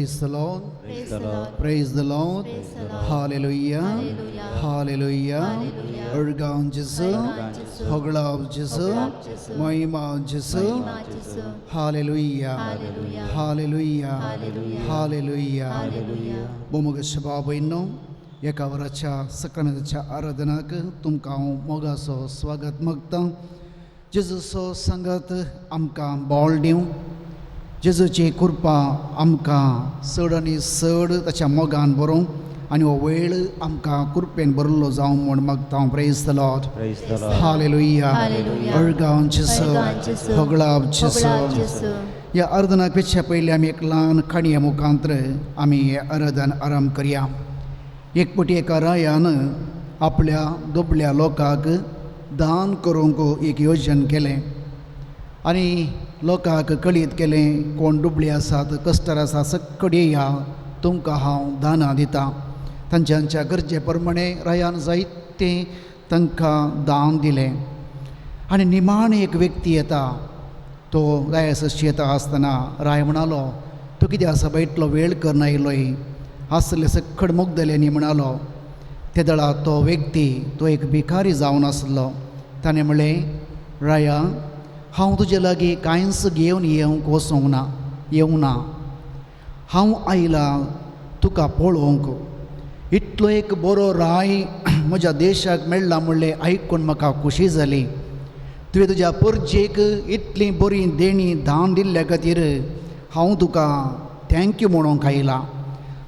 Praise the Lord. Praise the Lord. Praise the Lord. Praise the Lord. Hallelujah. Hallelujah. Hallelujah. Hallelujah. Örgan Jesu. Örgan Jesu. Hoglav Jesu. Hoglav Jesu. Mahima Jesu. Mahima Jesu. Hallelujah. Hallelujah. Hallelujah. Hallelujah. Hallelujah. Hallelujah. Bomoga shababaino एका वराच्या सकाळच्या आराधनाक तुमकां हांव मोगाचो स्वागत मागतां. जेजूचो संगत आमकां बोल दिवं. जेजूची कृपा आमकां चड आनी चड ताच्या मोगान भरूं आनी हो वेळ आमकां कृपेन भरलो जावं म्हूण मागतां. Praise the Lord. Praise the Lord. Hallelujah. Hallelujah. अर्गांव जेसू. अर्गांव जेसू. होगलाव जेसू. होगलाव जेसू. ह्या आराधनाक पेक्षा पयलीं आमी एक ल्हान काणये मुखांतर आमी हें आराधन आरंभ करया. एक पटी एका रायान आपल्या दुबळ्या लोकांक दान करूंक एक योजन केलें आनी लोकांक कळीत केलें कोण दुबळी आसात कस्टर आसा सकडी या तुमकां हांव दानां दितां. तांच्या गरजे प्रमाणे रायान जायते तांकां दान दिलें आनी निमाण एक व्यक्ती येता. तो रायासशी येता आसतना राय म्हणालो तूं कितें आसा बाय इतलो वेळ करना येयलोय. आसले सकड मुग्धलेनी म्हणालो. ते दळा तो व्यक्ती तो एक भिकारी जावन आसलो. ताणें म्हणलें राया हांव तुजे लागीं कांयच घेवन येवंक ना. हांव आयलां तुका पळोवंक. इतलो एक बरो राय म्हज्या देशाक मेळ्ळा म्हणलें आयकून म्हाका खुशी जाली. तुवें तुज्या परजेक इतली बरी देणी दान दिल्ल्या खातीर हांव तुका थँक्यू म्हणूंक आयलां.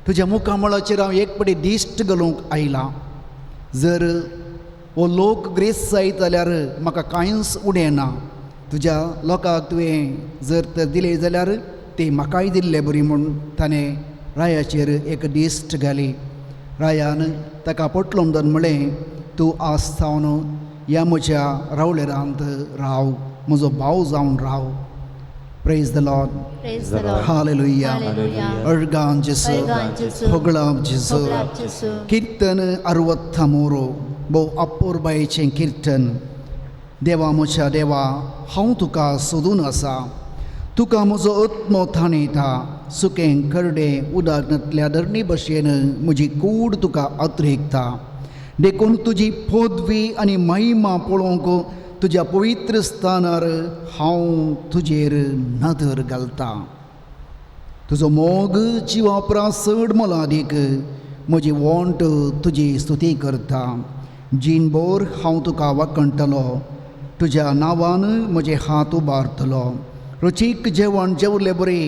तुज्या मुखामळाचेर हांव एक पटी दिश्ट घालूंक आयलां. जर हो लोक ग्रेस जायत जाल्यार म्हाका कांयच उणें ना. तुज्या लोकांक तुवें जर तर दिलें जाल्यार ती म्हाकाय दिल्लें बरी म्हूण ताणें रायाचेर एक दिश्ट घाली. रायान ताका पटलून धरून म्हणलें तूं आज सावन ह्या म्हज्या रावळेरांत राव. म्हजो भाव जावन राव. Praise the Lord. Praise the Lord. Hallelujah. Hallelujah. अर्गां जेसू. अर्गां जेसू. होगलाव जेसू. होगलाव जेसू. कीर्तन 63 भोव अपुर्बायेचें कीर्तन. देवा म्हज्या देवा हांव तुका सोदून आसा. तुका म्हजो आत्मो थाणयता. सुकें करडें उदकांतल्या धरणी भशेन म्हजी कूड तुका अत्रेकता. देखून तुजी पदवी आनी महिमा पळोवंक तुज्या पवित्र स्थानार हांव तुजेर नदर घालतां. तुजो मोग जिवा उपरांत चड मोलादीक म्हजी वोंट तुजी स्तुती करता. जीणभर हांव तुका वखणटलो. तुज्या नांवान म्हजे हात उबारतलो. रुचीक जेवण जेवले बरी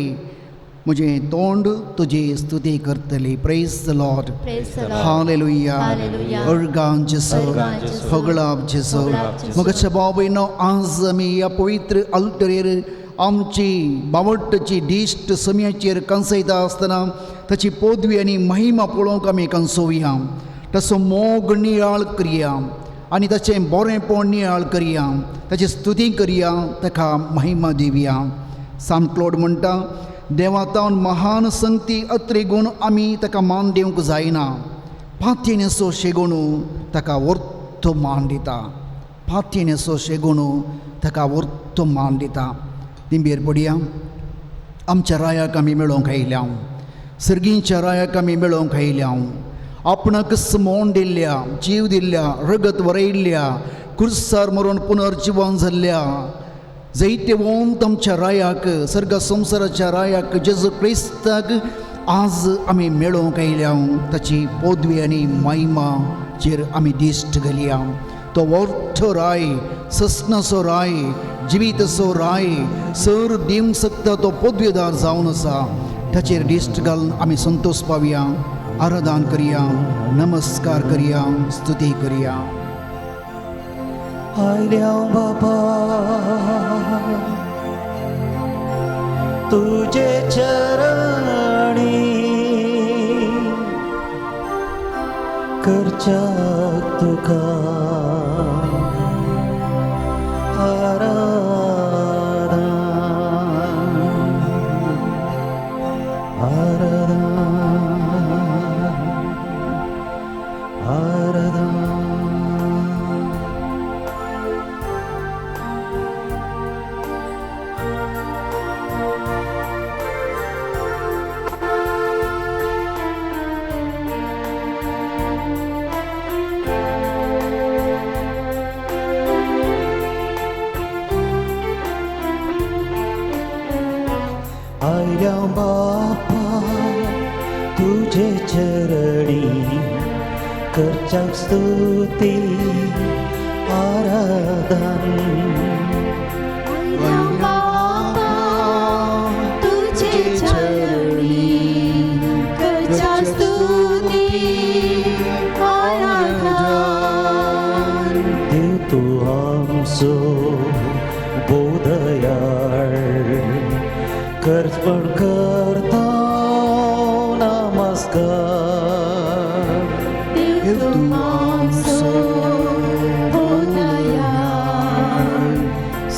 म्हजें तोंड तुजी स्तुती करतली. Praise the Lord. Praise the Lord. Hallelujah. Hallelujah. अर्गां जेसू. अर्गां जेसू. होगलाव जेसू. होगलाव जेसू. मोगाच्या बाबीनो आज आमी ह्या पवित्र अल्टरेर आमची बावटची दिश्ट समयाचेर कंसयता आसतना ताची पदवी आनी महिमा पळोवंक आमी कंसोवया. ताचो मोग नियाळ करया आनी ताचें बरेंपण नियाळ करया. ताची स्तुती करया. ताका महिमा दिवया. सांत क्लॉड म्हणटा देवातावन महान संगती अत्रेगून आमी ताका मान दिवंक जायना. पातयेनेसो शेगून ताका वर्तो मान दिता. पातयेनेसो शेगून ताका वर्तो मान दिता. दिंबेर पडया. आमच्या रायाक आमी मेळोवंक आयल्या. सर्गीच्या रायाक आमी मेळोवंक आयल्या. आपणाक समोन दिल्ल्या जीव दिल्ल्या रगत वरयल्ल्या क्रुसार मरून पुनर्जिवन जाल्ल्या जायते वोंत आमच्या रायाक सर्ग संवसाराच्या रायाक जेजू क्रिस्ताक आज आमी मेळोवंक आयल्या. ताची पदवी आनी महिमाचेर आमी दिश्ट घालया. तो व्हडलो राय सस्नाचो राय जिवीतचो राय सर दिवंक शकता तो पदवीदार जावन आसा. ताचेर दिश्ट घालून आमी संतोश पावया. आराधन करया. नमस्कार करया. स्तुती करया. आयल्या बाबा तुझे चरणी करच्या तुका आराधन आराधन आराधन. kerjak stuti आराधन बाबा तुझे चरणी करजा स्तुती आराधन देव तू आमचो बोधयाळ कर्पण करता नमस्कार देव तू आमचो बोधयाळ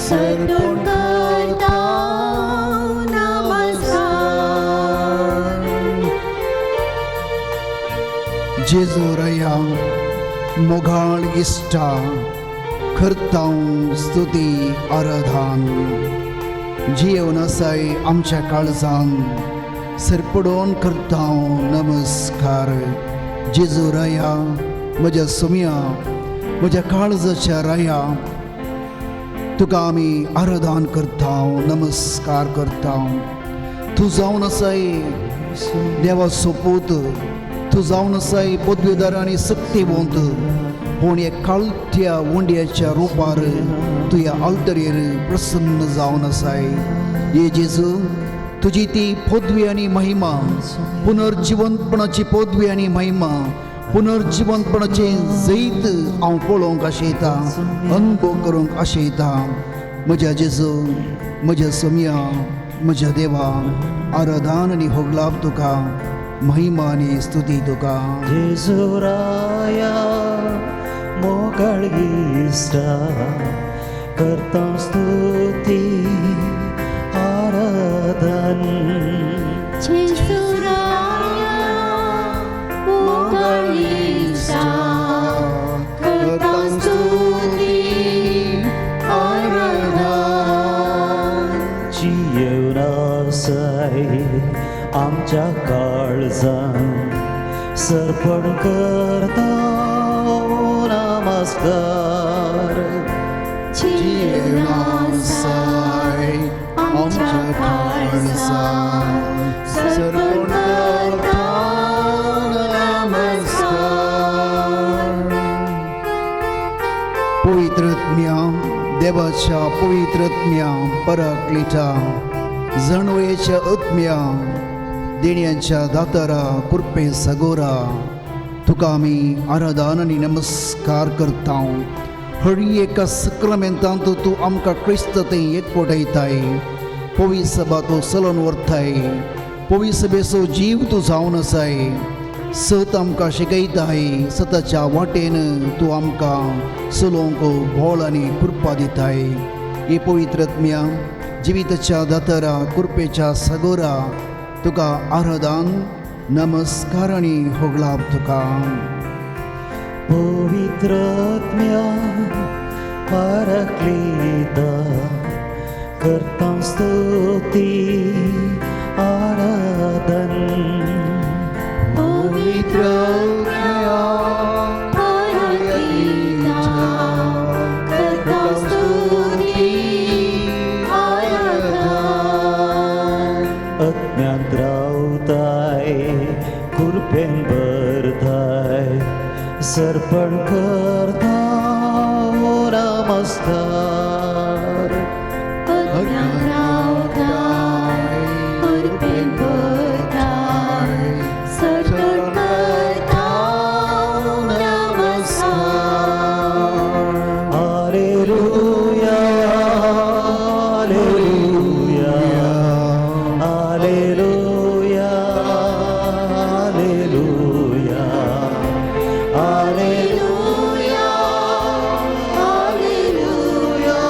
सर्पण करता नमस्कार जेजूरया मोघाळ इष्टा करतां स्तुती आराधन जीवनासाय आमच्या काळजान सरपडोन करता नमस्कार जेजूरया म्हज्या सुम्या म्हज्या काळजाच्या राया तुका आमी आराधन करता नमस्कार करता तूं जावन आसाय देवा सोपूत तूं जावन आसाय पदवीधर आनी सक्तिवंत पूण हे काळट्या वंड्याच्या रुपार तूं ह्या आल्तरेर प्रसन्न जावन आसाय हे जेजू तुजी ती पदवी आनी महिमा पुनर्जिवंतपणाची पदवी आनी महिमा पुनर्जिवंतपणाचे जैत हांव पळोवंक आशेता अनुभव करूंक आशेता म्हज्या जेजू म्हज्या सोम्या म्हज्या देवा आराधन आनी होगलाप तुका महिमा आनी स्तुती तुका जेजुराया मोगाळ इष्टा करता स्तुती आराधन जेजुराया मोगाळ इष्टा करता स्तुती आराधन जीवनासाय आमच्या काळजान सरपण करता नमस्कार जीवनासाय आमच्या काळजान सरपण करता नमस्कार पवित्रत्म्या देवाच्या पवित्रत्म्या पराक्लिटा जणवयेच्या आत्म्या देण्याच्या दातारा कृपे सगोरा तुका आमी आराधन आनी नमस्कार करता हळी एका सक्रामेंतांत तूं आमकां क्रिस्त थंय एकवटायताय पवी सभा तूं चलोवन व्हरताय पवी सभेचो जीव तूं जावन आसाय सत आमकां शिकयताय सताच्या वाटेन तूं आमकां चलोवंक बोळ आनी कृपा दिताय ही पवित्रत्म्या जिविताच्या दातारा कृपेच्या सगोरा तुका आराधन नमस्कार आनी होगलाप तुका पवित्रत्म्या पारक्लिता करता स्तुती आराधन पवित्रत्म्या पारक्लिता करता स्तुती आराधन अज्ञान रावताय कृपेन भरताय सरपण करता नमस्कार अज्ञानावताय कृपेन भरताय सरपण करता नमस्कार hallelujah hallelujah hallelujah hallelujah hallelujah hallelujah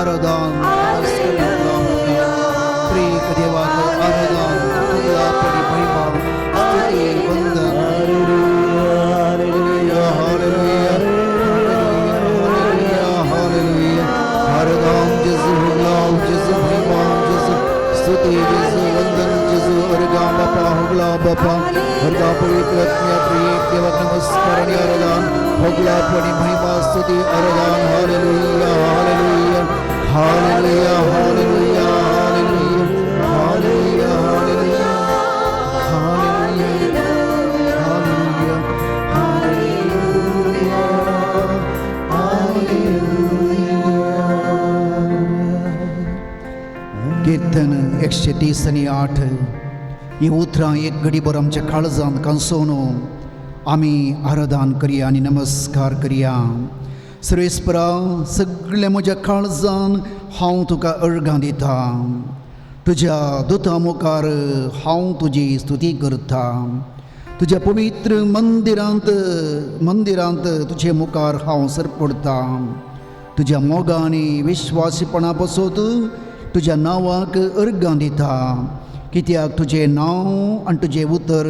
आराधन प्रिय देवाक आराधन तुला पडी महिमा स्तुती वंदन हालेलुया हालेलुया हालेलुया हालेलुया आराधन जेसु हुगलाव जेसु महिमा जेसु स्तुती जेसु वंदन जेसु अर्गा बापा हुगला बापा अर्गा पवित्र आत्म्या प्रिय देवाक नमस्कार आणि आराधन हुगला पडी महिमा स्तुती आराधन hallelujah hallelujah hallelujah hallelujah hallelujah hallelujah hallelujah hallelujah hallelujah कीर्तन 130:8 ही उतरां एक घडीभर आमच्या काळजांत कंसोवन आमी आराधन करया आनी नमस्कार करया. सर्वेस्परा सगळे म्हज्या काळजान हांव तुका अर्गां दिता. तुज्या दुता मुखार हांव तुजी स्तुती करता. तुज्या पवित्र मंदिरांत तुजे मुखार हांव सरपडता. तुज्या मोगांनी विश्वासीपणा बसोत तुज्या नांवाक अर्गां दिता. कित्याक तुजें नांव आनी तुजें उतर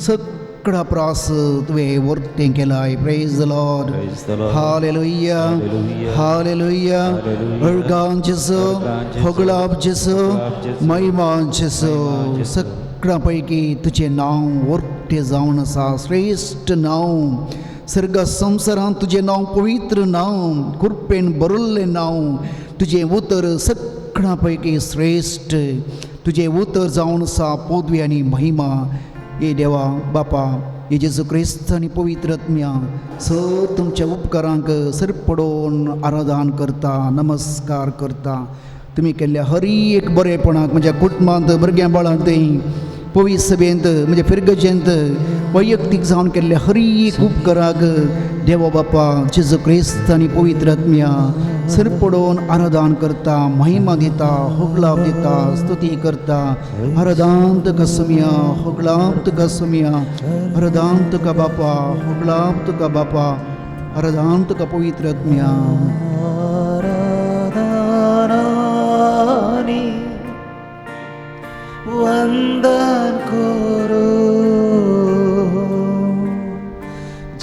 सगळा प्रास तुवें वर्तें केलाय. Praise the lord. Hallelujah hallelujah. अर्गां जेसो होगलाप जेसो महिमा जेसो सगळ्या पैकी तुजें नांव वर्तें जावन आसा. श्रेश्ठ नांव सर्ग संवसारांत तुजें नांव पवित्र नांव कृपेन बरयल्लें नांव. तुजें उतर सगळ्या पैकी श्रेश्ठ तुजें उतर जावन आसा पदवी आनी महिमा. हे देवा बापा हे जेजू क्रिस्त आनी पवित्र आत्म्या सर तुमच्या उपकारांक सरपडोवन आराधन करता नमस्कार करता. तुमी केल्ल्या हर एक बरेपणाक म्हज्या कुटुंबांत भुरग्यां बाळांत पवित्र सभेंत म्हणजे फिरगजेंत वैयक्तीक जावन केल्ल्या हर एक उपकाराक देवा बापा जेजू क्रिस्त आनी पवित्र आत्म्या सरपडोवन आराधन करता महिमा दिता होगलाप दिता स्तुती करता. आराधन तुका सुमया होगलाप तुका सुमया आराधन तुका बापा होगलाप तुका बापा आराधन तुका पवित्र आत्म्या. वंदन करो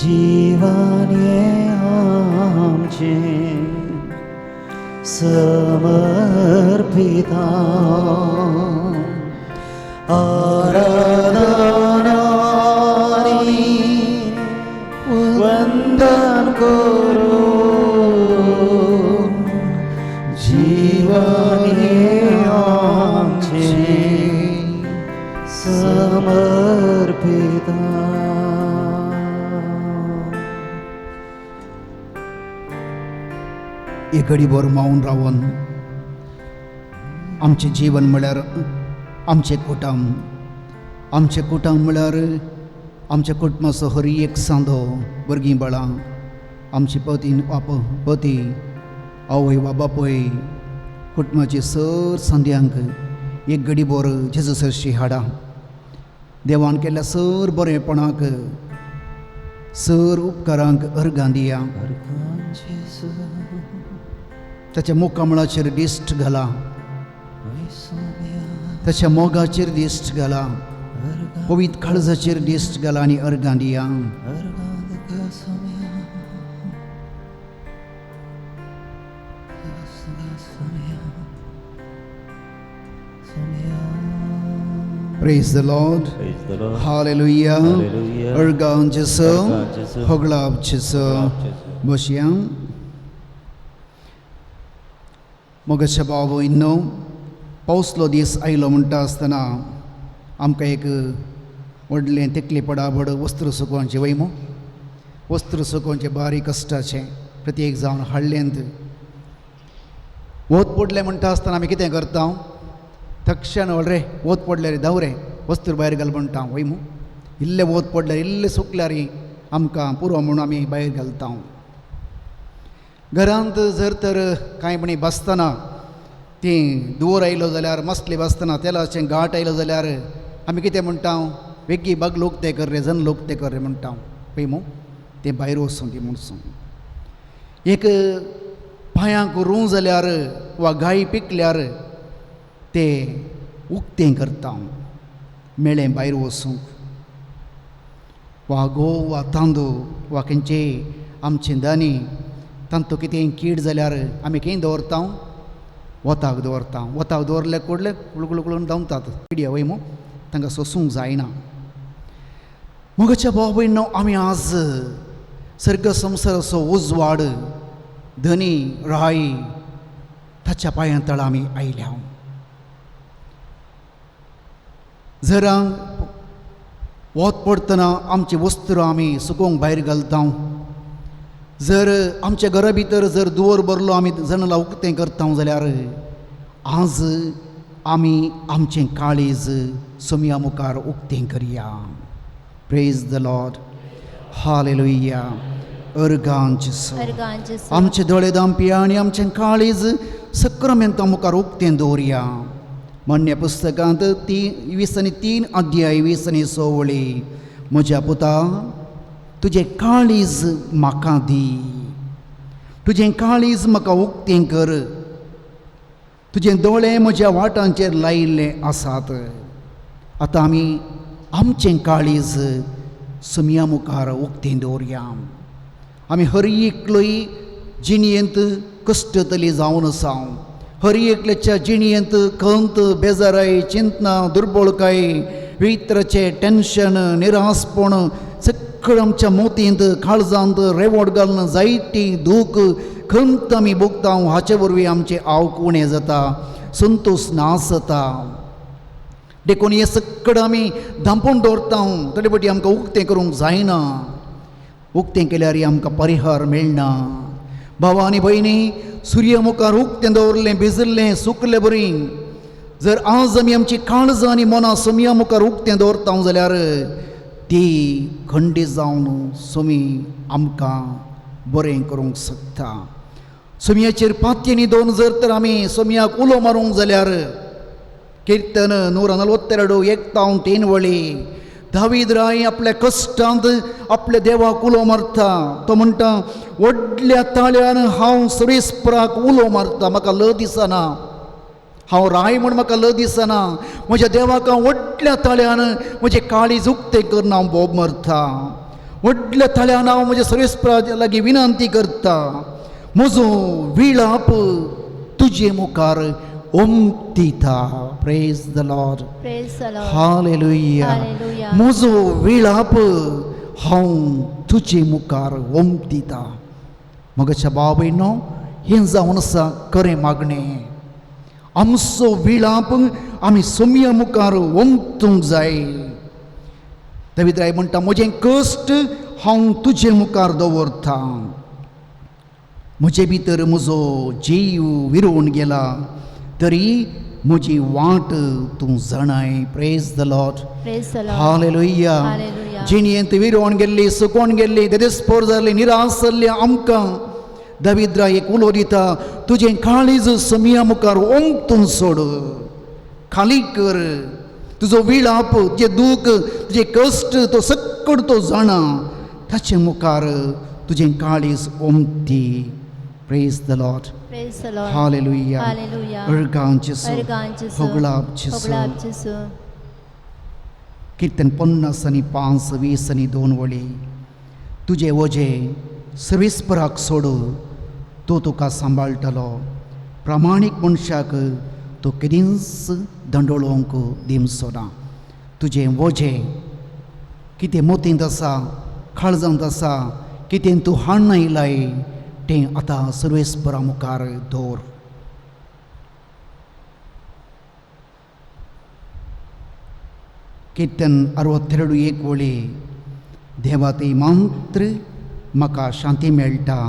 जीवन ये आमचे समर्पिता. आराधनानी वंदन करो जीवन ये आमचे समर्पिता. एक घडीभर मावून रावन आमचें जीवन म्हळ्यार आमचें कुटुंब म्हळ्यार आमच्या कुटुंबाचो हर एक सांदो भुरगीं बाळां आमची पती आवय वा बापय कुटुंबाची सर सांद्यांक एक घडीभर जेजू सरशी हाडा. देवान केल्ल्या सर बरेपणाक सर उपकारांक अर्गां दिया. ताच्या मुखामळाचेर दिश्ट घाला. ताच्या मोगाचेर दिश्ट घाला. पवित्र काळजाचेर दिश्ट घाला आनी अर्गां दिया. Praise the Lord. Hallelujah. अर्गां जेसो होगलाप जेसो बसया. मोगाच्या भाव इन्नो पावसलो दीस आयलो म्हणटा आसतना आमकां एक व्हडलें तेकले पडाबड वस्त्र सुकोवचें वयमो वस्त्र सुकोवचें बारीक कश्टाचें प्रत्येक जावन हाडलेंत. वोत पडलें म्हणटा आसतना आमी कितें करता तक्षण रे वोत पडल्यार धांव रे वस्त्र भायर घाल म्हणटा वयमो. इल्लें वोत पडल्यार इल्लें सुकल्यार आमकां पुरो म्हणून आमी भायर घालता. घरांत जर तर कांय म्हणी बसतना ती दुवर आयलो जाल्यार मसले बसतना तेलाचें घाट आयलो जाल्यार आमी कितें म्हणटा वेगी बाग लोक ते कर रे जन लोक ते कर रे म्हणटा पळय मो ते भायर वचून ती म्हणून एक पांयांक रूं जाल्यार वा गायी पिकल्यार ते उक्तें करता मेळ्ळें भायर वचूंक वा गो वा तांदूळ वा खंयचे आमचे दानी तांतू कितें कीड जाल्यार आमी खंय दवरता वताक दवरले कोडले कुळकुळून धांवतात किड्या वयमू तांकां सोसूंक जायना मोगाच्या भाव भयणो आमी आज सर्ग संवसाराचो उजवाड धनी राई ताच्या पांया तळा आमी आयल्या जर वत पडटना आमची वस्त्र आमी सुकोवंक भायर घालता जर आमच्या घरा भितर जर दुवर भरलो आमी जनाला उक्तें करता जाल्यार आज आमी आमचें काळीज सोमया मुखार उक्तें करया प्रेज द लॉर्ड हालेलुया अर्गांचे आमचे दोळे दांपया आनी आमचें काळीज सक्रामेंता मुखार उक्तें दवरया म्हणणे पुस्तकांत 23 अध्याय 26 वळी म्हज्या पुता तुजें काळीज म्हाका दी तुजें काळीज म्हाका उक्तें कर तुजें दोळे म्हज्या वाटांचेर लायिल्ले आसात आतां आमी आमचें काळीज सोमया मुखार उक्तें दवरया आमी हर एकलोय जिणयेंत कश्टतली जावन आसा हर एकल्याच्या जिणयेंत खंत बेजाराय चिंतना दुर्बळकाय वित्राचें टेन्शन निरासपण सगळें आमच्या मोतींत काळजांत रेवोड घालून जायती दूख खंत आमी भोगता हाचे वरवीं आमचें आवक उणें जाता संतोश नास जाता देखून हें सगळें आमी धांपून दवरता तरी पटी आमकां उक्तें करूंक जायना उक्तें केल्यार आमकां परिहार मेळना भावा आनी भयणी सूर्य मुखार उक्तें दवरलें भिजल्लें सुकलें बरी जर आज आमी आमची काळजां आनी मनां सोमया मुखार उक्तें दवरता जाल्यार ती खंडीत जावन सोमी आमकां बरें करूंक शकता सोमयाचेर पातयेनी दोन जर तर आमी सोमयाक उलो मारूंक जाल्यार कीर्तन 142 वळी दावीद राय आपल्या कश्टांत आपल्या देवाक उलो मारता तो म्हणटा व्हडल्या ताळ्यान हांव सुरेस्पराक उलो मारता म्हाका ल दिसना हांव राय म्हूण म्हाका ल दिसना म्हज्या देवाक हांव व्हडल्या ताळ्यान म्हजें काळीज उक्तें करून हांव बोब मारता व्हडल्या ताळ्यान हांव म्हज्या सुरेस्परा लागीं विनंती करता म्हजो विळाप तुजे मुखार ओमतीता प्रेज द लॉर्ड हालेलुया म्हजो विळाप हांव तुजे मुखार ओमतीता मोगाच्या भाव भयणो हें जावन आसा खरें मागणें आमचो विळाप आमी सोमया मुखार ओमतूंक जाय दावीद राय म्हणटा म्हजें कश्ट हांव तुजे मुखार दवरता म्हजे भितर म्हजो जीव विरोवन गेला तरी म्हजी वाट तूं जाणाय प्रेज द लॉर्ड हालेलुया जिणयेंत विरोवन गेल्ली सुकोवन गेल्ली देदेस्पोर जाल्ली निराश जाल्ली आमकां दावीद राय एक उलो दिता तुजें काळीज सोमया मुखार ओमतून सोड खाली कर तुजो विळाप तुजें दूख तुजें कश्ट तो सक्कड तो जाणा ताचे मुखार तुजें काळीज ओमती Praise the Lord. Praise the Lord. Hallelujah. Hallelujah. Erganchisu. Hoglabchisu. कीर्तन 50 आणि 5 20 आणि 2 वळी तुजे वजे सर्विस्पराक सोडू तो तुका सांबाळटलो प्रामाणीक मनशाक तो केदींच दंडोळोवंक दिमचो ना तुजें वजें कितें मोतींत आसा काळजांत आसा कितें तूं हाडून आयलाय तें आतां सर्वेस्परा मुखार दवर कीर्तन 62 एक वळी देवा ती मात्र म्हाका शांती मेळटा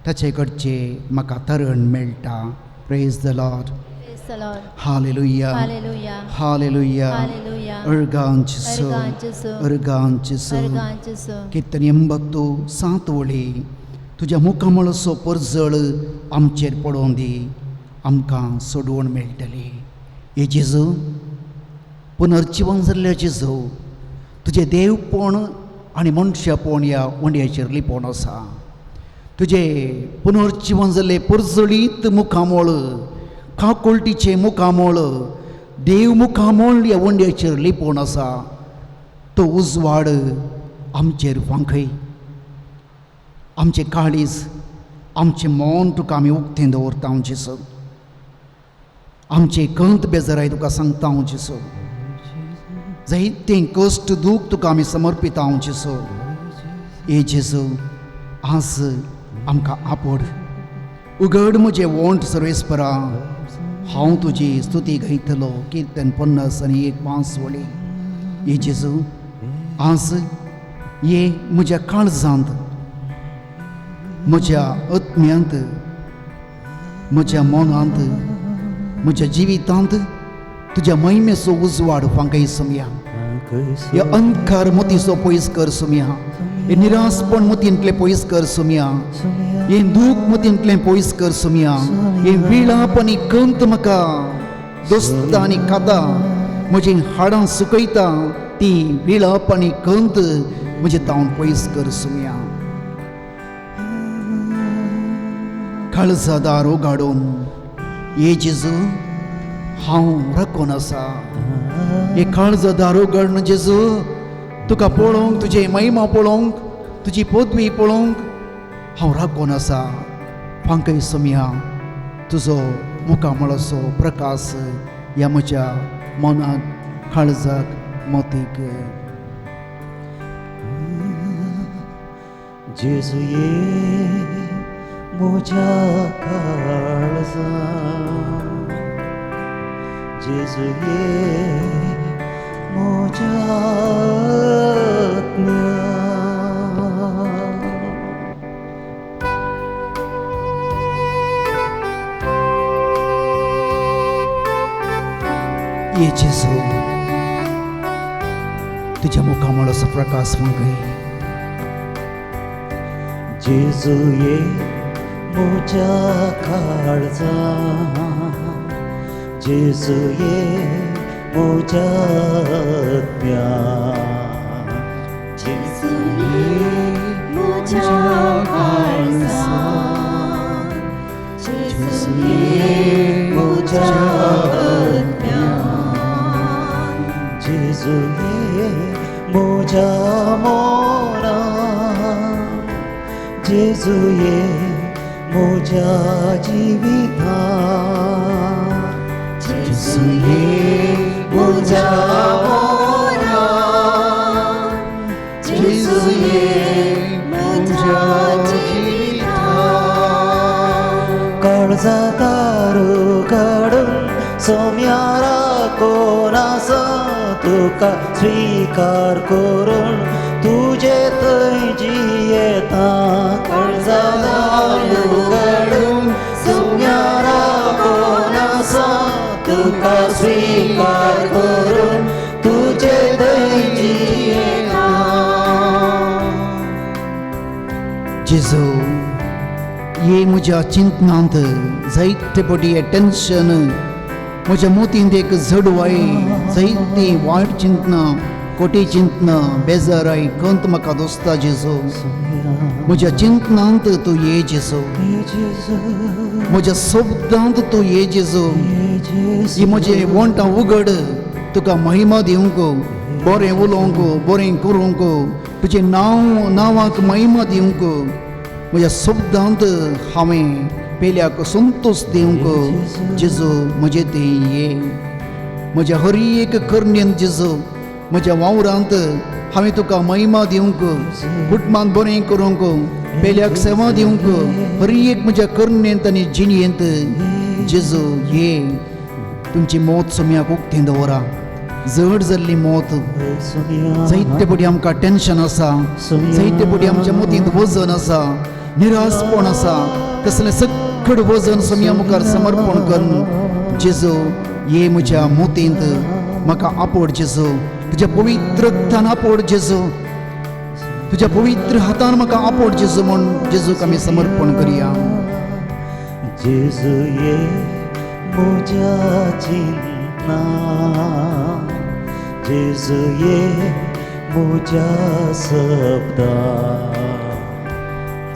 ताचे कडचे म्हाका तरण मेळटा praise the lord hallelujah hallelujah अर्गांचिसो कीर्तन 87 वळी तुज्या मुखामळसो परजळ आमचेर पडोवन दी आमकां सोडवण मेळटली हे जेजू पुनर्जीवन जाल्ल्या जेजू तुजें देवपण आनी मनशापण ह्या उंड्याचेर लिपोवन आसा तुझे पुनर्जीवन जाल्ले पुरजळीत मुखामोळ काकुळटीचे मुखामोळ देव मुखामोळ ह्या वंड्याचेर लिपोवन आसा तो उजवाड आमचेर वांखय आमचे काळीज आमचें मौन तुका आमी उक्तें दवरता हांव जेसू आमचे कंत बेजाराय तुका सांगता हांव जेसू जायतें कश्ट दूख तुका आमी समर्पिता हांव जेसू हे जेसू आज आमकां आपड उगड म्हजें वोंट सर्वेस्परा हांव तुजी स्तुती गायतलो कीर्तन 50 आनी 1 वळी हे जेजू आज ये म्हज्या काळजांत म्हज्या आत्म्यांत म्हज्या मनांत म्हज्या जिवितांत तुज्या महिमेचो उजवाड फांकय सुमया हे अंधकार मतीचो पयस कर सुमया हे निरासपण मतींतले पयस कर सुमया हे दूख मतींतले पयस कर सुमया हे विळाप आनी कंत म्हाका दोस्त आनी कादा म्हजी हाडां सुकयता ती विळाप आनी कंत म्हजे तावन पयस कर सुमया काळजा दार ओगाडून हे जेजू हांव राखून आसा हे काळजा दार ओगाडून जेजू तुका पळोवंक तुजे महिमा पळोवंक तुजी पदवी पळोवंक हांव राखून आसा फांकय सुमया तुजो मुखामळाचो प्रकाश ह्या म्हज्या मनाक काळजाक मोतीक जेजू ये म्हज्या काळजांत जेजू ये म्हज्या आत्म्यांत ये जेजू तुज्या मुखामळाचो प्रकाश फांकय जेजू ये म्हज्या काळजांत जेजू ये म्हज्या आत्म्यांत जेजू ये म्हज्या काळजांत जेजू ये म्हज्या आत्म्यांत जेजू ये म्हज्या मनांत जेजू ये म्हज्या जिवितांत जेजू ये म्हज्या मनांत जेजू ये म्हज्या जिवितांत काळजा दारू काडून सोम्यार राखून आसा तुका स्वीकार करून तुजे थंय जियेता काळजा दारू काडून सोम्यार राखून आसा तुका स्वीकार करून तुजे थंय जियेता जेजू ये म्हज्या चिंतनांत जायते पटी हे टेन्शन म्हज्या मोतींत एक झडवाय जायती वायट चिंतनां खोटी चिंतनां बेजाराय कंत म्हाका दोस्ता जेजू म्हज्या चिंतनांत तूं ये जेजू म्हज्या शब्दांत तूं ये जेजू ही म्हजे वोंटां उगड तुका महिमा दिवंक बरें उलोवंक बरें करूंक तुजें नांवाक महिमा दिवंक म्हज्या शब्दांत हांवें पेल्याक संतोश दिवंक जेजू म्हजे ते ये म्हज्या हर एक करण्यांत जेजू म्हज्या वावरांत हांवें तुका महिमा दिवंक कुटुंबांत बरें करूंक पेल्याक सेवा दिवंक हर एक म्हज्या करण्यांत आनी जिणयेंत जेजू ये तुमची मोत सुम्याक उक्तें दवरा जड जाल्ली मोत जायते पटी आमकां टेन्शन आसा जायते पटी आमच्या मोतींत वजन आसा निरासपण आसा कसलें सकड वजन सुम्या मुखार समर्पण करून जेजू ये म्हज्या मोतींत म्हाका आपड जेजू तुज्या पवित्र रक्तान आपड जेजू तुज्या पवित्र हातान म्हाका आपड जेजू म्हूण जेजूक आमी समर्पण करया जेजू ये म्हज्या चिंतना जेजू ये म्हज्या शब्दां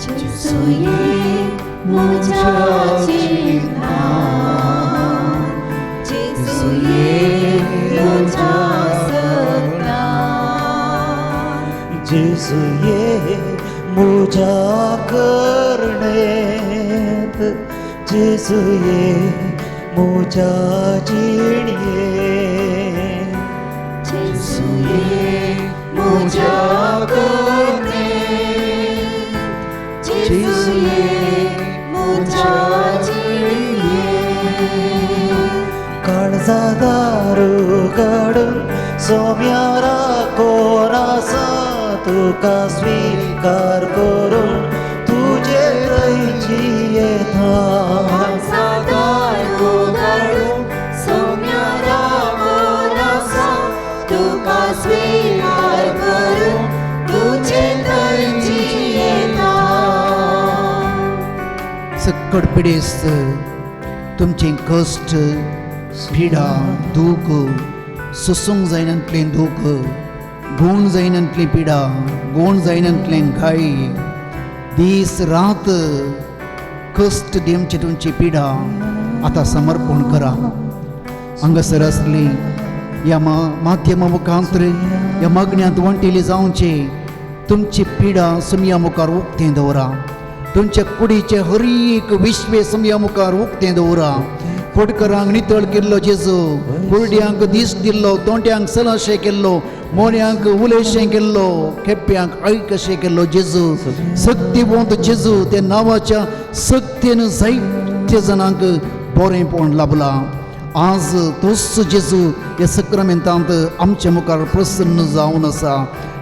जेजू ये म्हज्या जिवितांत जेजू ये म्हज्या सगळ्यांत जेजू ये म्हज्या करणेंत जेजू ये म्हज्या जिणयेंत जेजू ये म्हज्या करणेंत जेजू ये म्हज्या जिणयेंत काळजादार काडून सोम्यार कोरासा तुका स्वीकार करून तुजे थंयची येता काळजादार काडून सोम्यार कोरासा तुका स्वीकार करून तुजे थंयची येता सकट पिडेस्त तुमचे कश्ट पिडा दूख सुसूंक जायनातलें दूख गूण जायनातली पिडा गूण जायनातलें घाई दीस रात कश्ट दिवचे तुमची पिडा आतां समर्पण करा हांगासर आसली ह्या माध्यमा मुखांतर ह्या मगण्यांत वंटिली जावचे तुमची पिडा सुमया मुखार उक्तें दवरा तुमच्या कुडीचे हर एक विश्वे सुमया मुखार उक्तें दवरा फडकरांक नितळ केल्लो जेजू कुरड्यांक दीस दिल्लो तोंड्यांक सलाशें केल्लो मोन्यांक उलयशें केल्लो केप्यांक आयकशें केल्लो जेजू सत्यवंत जेजू त्या नांवाच्या सत्येन जायत्या जाणांक बरेंपण लाभलां आज तोच जेजू ह्या सक्रामेंतांत आमच्या मुखार प्रसन्न जावन आसा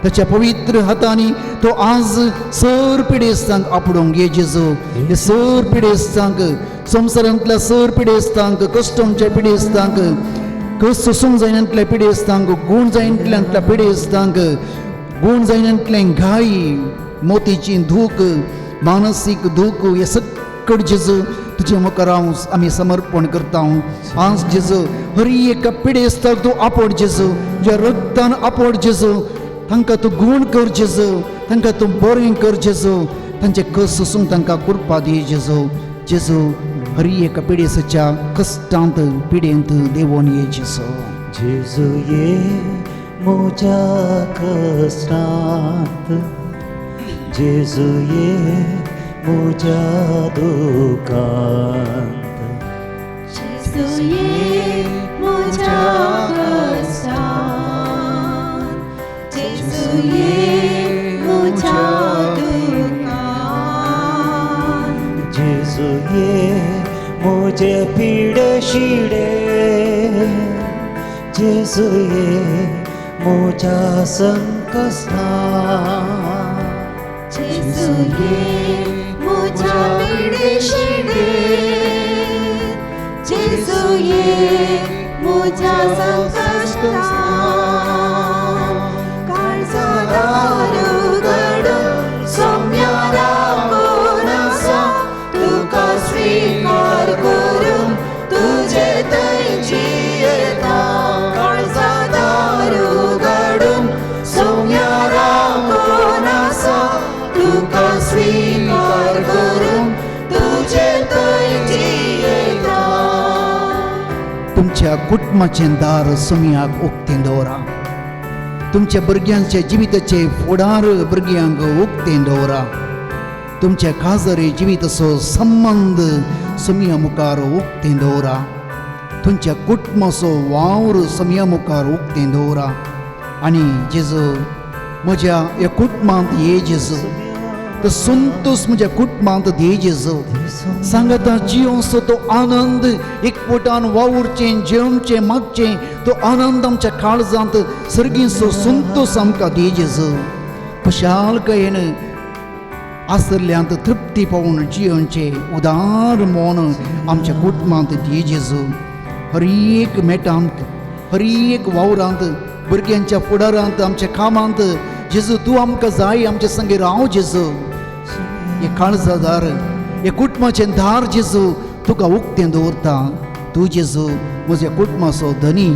त्याच्या पवित्र हातांनी तो आज सर पिडेस्तांक आपणूंक घे जेजू हे सर पिडेस्तांक संवसारांतल्या सर पिडेस्तांक कश्टांच्या पिडेस्तांक सोसूंक जायनातल्या पिडेस्तांक गूण जायनातल्या पिडेस्तांक गूण जायनातलें घाई मोतीची दूख मानसीक दूख हे सकट जेजू तुजे मुखार आमी समर्पण करता आज जेजू हर एका पिडेस्ताक तूं आपड जेजू तुज्या रक्तान आपड जेजू तांकां तूं गूण कर जेजू तांकां तूं बरें कर जेजू तांचे कस सोसूंक तांकां कृपा दी जेजू जेजू हर एका पिडेसाच्या कश्टांत पिडेंत देवून ये जेजू जेजू ये म्हज्या कश्टांत जेजू ये म्हज्या दुखांत जेजू ये म्हज्या कश्टांत जेजू ये म्हज्या दुखांत जेजू ये म्हजे पिडे शिडे जेजू ये म्हज्या संकश्टांत जेजू ये म्हज्या पिडेशिडे जेजू ये म्हज्या संकश्टांत काळजादार उगडून सोम्यार कोरासा तुका स्वीकार करून तुजे थंयची येता काळजादार उगडून सोम्यार कोरासा तुका स्वीकार करून तुजे थंयची येता तुमच्या कुटुंबाचें दार सुमयाक उक्तें दवरा तुमच्या भुरग्यांचे जिविताचे फुडार भुरग्यांक उक्तें दवरा तुमच्या काजरी जिविताचो संबंध सुमया मुखार उक्तें दवरा तुमच्या कुटुंबाचो वावर सुमया मुखार उक्तें दवरा आनी जेजू म्हज्या ह्या कुटुंबांत ये जेजू तो संतोष म्हज्या कुटुंबांत दी जेजू सांगाता जियोचो तो आनंद एकवटान वावुरचें जेवचें मागचें तो आनंद आमच्या काळजांत सर्गीचो संतोष आमकां दी जेजू खुशालकायेन आसरल्यांत तृप्ती पावून जियोचें उदार मोन आमच्या कुटुंबांत दी जेजू हर एक मेटांत हर एक वावरांत भुरग्यांच्या फुडारांत आमच्या कामांत जेजू तूं आमकां जाय आमचे संगे राव जेजू हे काळजादार हे कुटुंबाचें दार जेजू तुका उक्तें दवरता तूं जेजू म्हज्या कुटुंबाचो धनी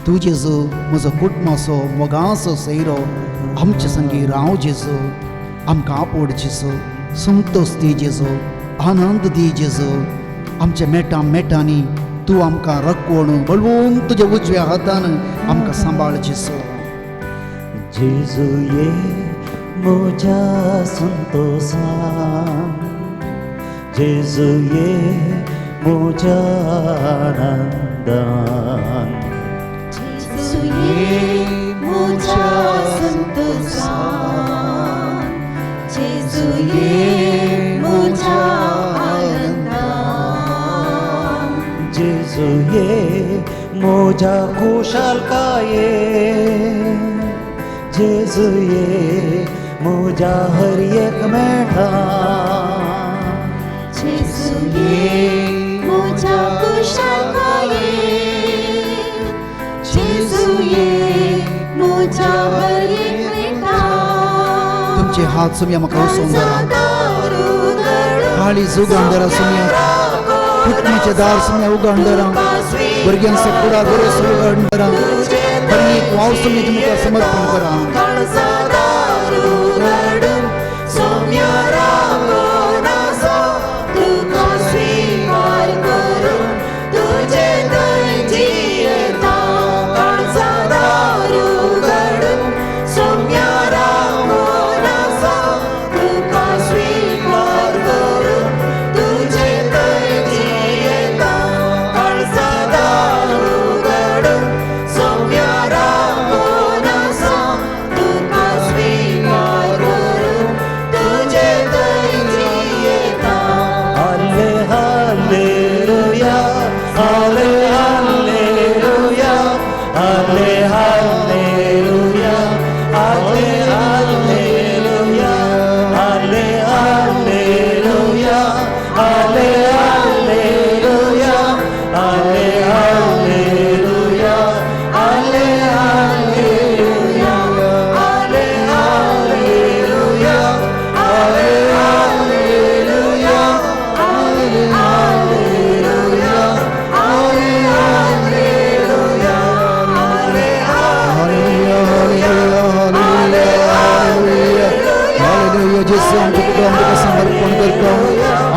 तूं जेजू म्हजो कुटुंबाचो मोगाचो सैरो आमचे संगी राव जेजू आमकां आपड जेजू संतोष दी जेजो, आनंद दी जेजो. आमच्या मेटांनी तूं आमकां राखून बळवून तुज्या उजव्या हातान आमकां सांबाळ जेजो. जेजू ये म्हज्या संतोषान, जेजू ये म्हज्या आनंदान. जेजू ये म्हज्या संतोषान, जेजू ये म्हज्या आनंदान. जेजू ये म्हज्या खुशालकायेन, जेजू ये म्हज्या हर एक मेठान. जेजू ये म्हज्या कुशालकायेन, जेजू ये म्हज्या हर एक मेठान. तुमचे हात सुम्या म्हाका वचोवन धरा. हाळी उगडरा सुम्या, पुतणेचे दार सुम्या उगडरा. भुरग्यांचो कुडा बरो उगडरा. हर एक वाव सुम्या तुमकां समर्पण करा.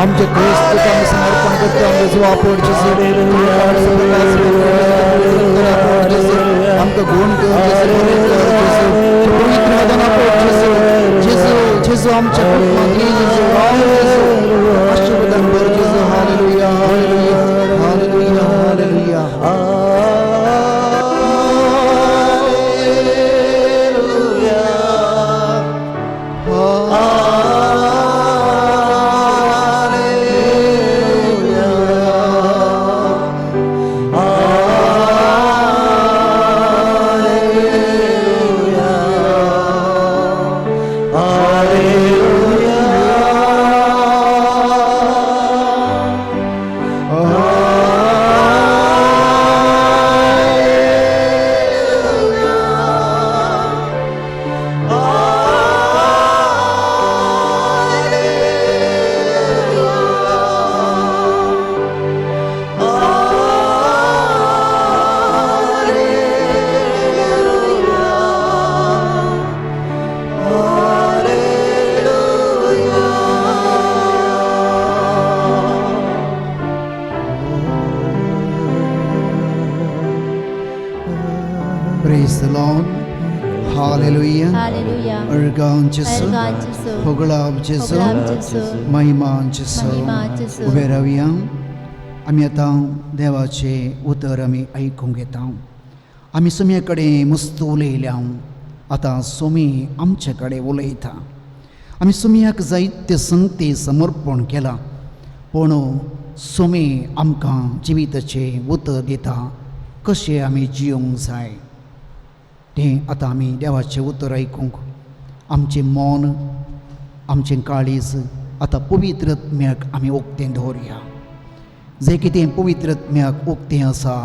आमचे क्रिस्त आम्ही समर्पण करतो. आमचे जो आपण आमचं गुण जेजू आमच्या आशीर्वादन कर जेजू. Hallelujah hallelujah hallelujah hallelujah. Praise the Lord. Hallelujah. Hallelujah. Ergan Jesu. Ergan Jesu. Poglab Jesu. Poglab Jesu. महिमान Jesu. महिमा Jesu. उभे राहूया. आम्ही आता देवाचे उतर आम्ही ऐकून घेता. आम्ही सुमयेकडे मस्त उलयल्या. आता सुमी आमच्याकडे उलयता. आम्ही सुमयाक जायते संगती समर्पण केला. पण सुमी आमकां जिविताचे उतर दिता. कशें आमी जियोंक जाय तें आतां आमी देवाचें उतर आयकूंक आमचें मन आमचें काळीज आतां पवित्र आत्म्याक आमी उक्तें दवरया. जें कितें पवित्र आत्म्याक उक्तें आसा